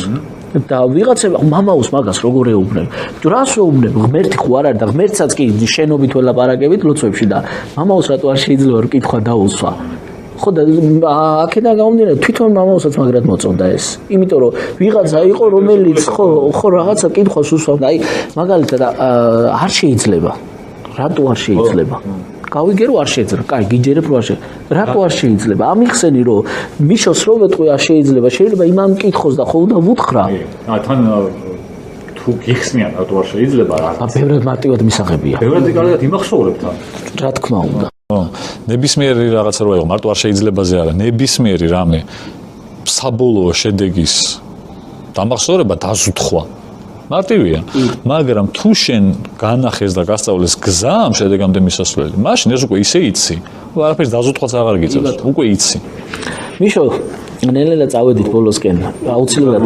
და ვიღაცები მამაოს მაგას როგორ ეუბნები? რას ეუბნები? ღმერთი ხო არ არის და ღმერთსაც კი შენობით ველაპარაკებით ლოცვებში და მამაოს რატო არ შეიძლება რომ კითხვა დაუსვა? ხო და აქედან გამომდინარე თვითონ მამაოსაც მაგრად მოწონდა ეს. იმიტომ რომ ვიღაცა იყო რომელიც ხო რაღაცა კითხვას უსვამდა. აი მაგალითად არ შეიძლება. რატო არ შეიძლება? გავიგე რომ არ შეიძლება. კაი, გიჯერებ რომ არ შეიძლება. რატო არ შეიძლება? ამიხსენი რომ მიშოს რო ვეტყვი არ შეიძლება. შეიძლება იმან კითხოს და ხო უნდა ვუთხრა. თან თუ გიხსნიან რატო არ შეიძლება რა. ბევრად მარტივად მისაღებია. ბევრად კარგად იმახსოვრებ თან. რა თქმა უნდა. ნებისმიერი რაღაცა რო იყო, მარტო არ შეიძლებაზე არა, ნებისმიერი რამე საბოლოო შედეგის დამახსოვრება დაზუთხვა. მარტივია, მაგრამ თუ შენ განახეს და გასწავლეს გზა ამ შედეგამდე მისასვლელი, მაშინ ეს უკვე ისე იცი, არაფერს დაზუთხვაც აღარ გიწევს, უკვე იცი. მიშო, ნელ-ნელა წავედით ბოლოსკენ. აუცილებლად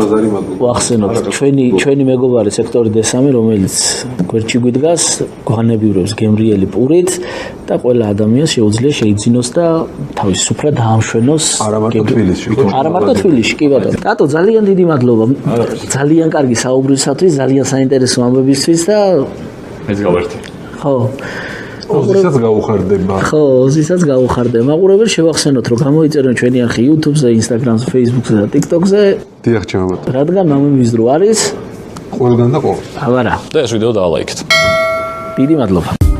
ვახსენოთ ჩვენი მეგობარი სექტორი D3, რომელიც გვერდში გვიდგას, გვანებიურებს გემრიელი პურით და ყველა ადამიანს შეუძლია შეიძინოს და თავის სუფრა დაამშვენოს. არა მარტო თბილისში. არა მარტო თბილისში, კი ბატონო. კატო, ძალიან დიდი მადლობა. ძალიან კარგი საუბრისათვის, ძალიან საინტერესო ამბებისთვის და ეს გავერთე. ხო. ოზისაც გაუხარდება. ხო, ოზისაც გაუხარდება. მაყურებელს შევახსენოთ, რომ გამოიწერონ ჩვენი არხი YouTube-ზე, Instagram-ზე, Facebook-ზე და TikTok-ზე. დიახ, ჩემო ბატონო. რადგან მამების დრო არის ყველგან და ყოველ. აბარა. და ეს ვიდეო დაალაიქეთ. დიდი მადლობა.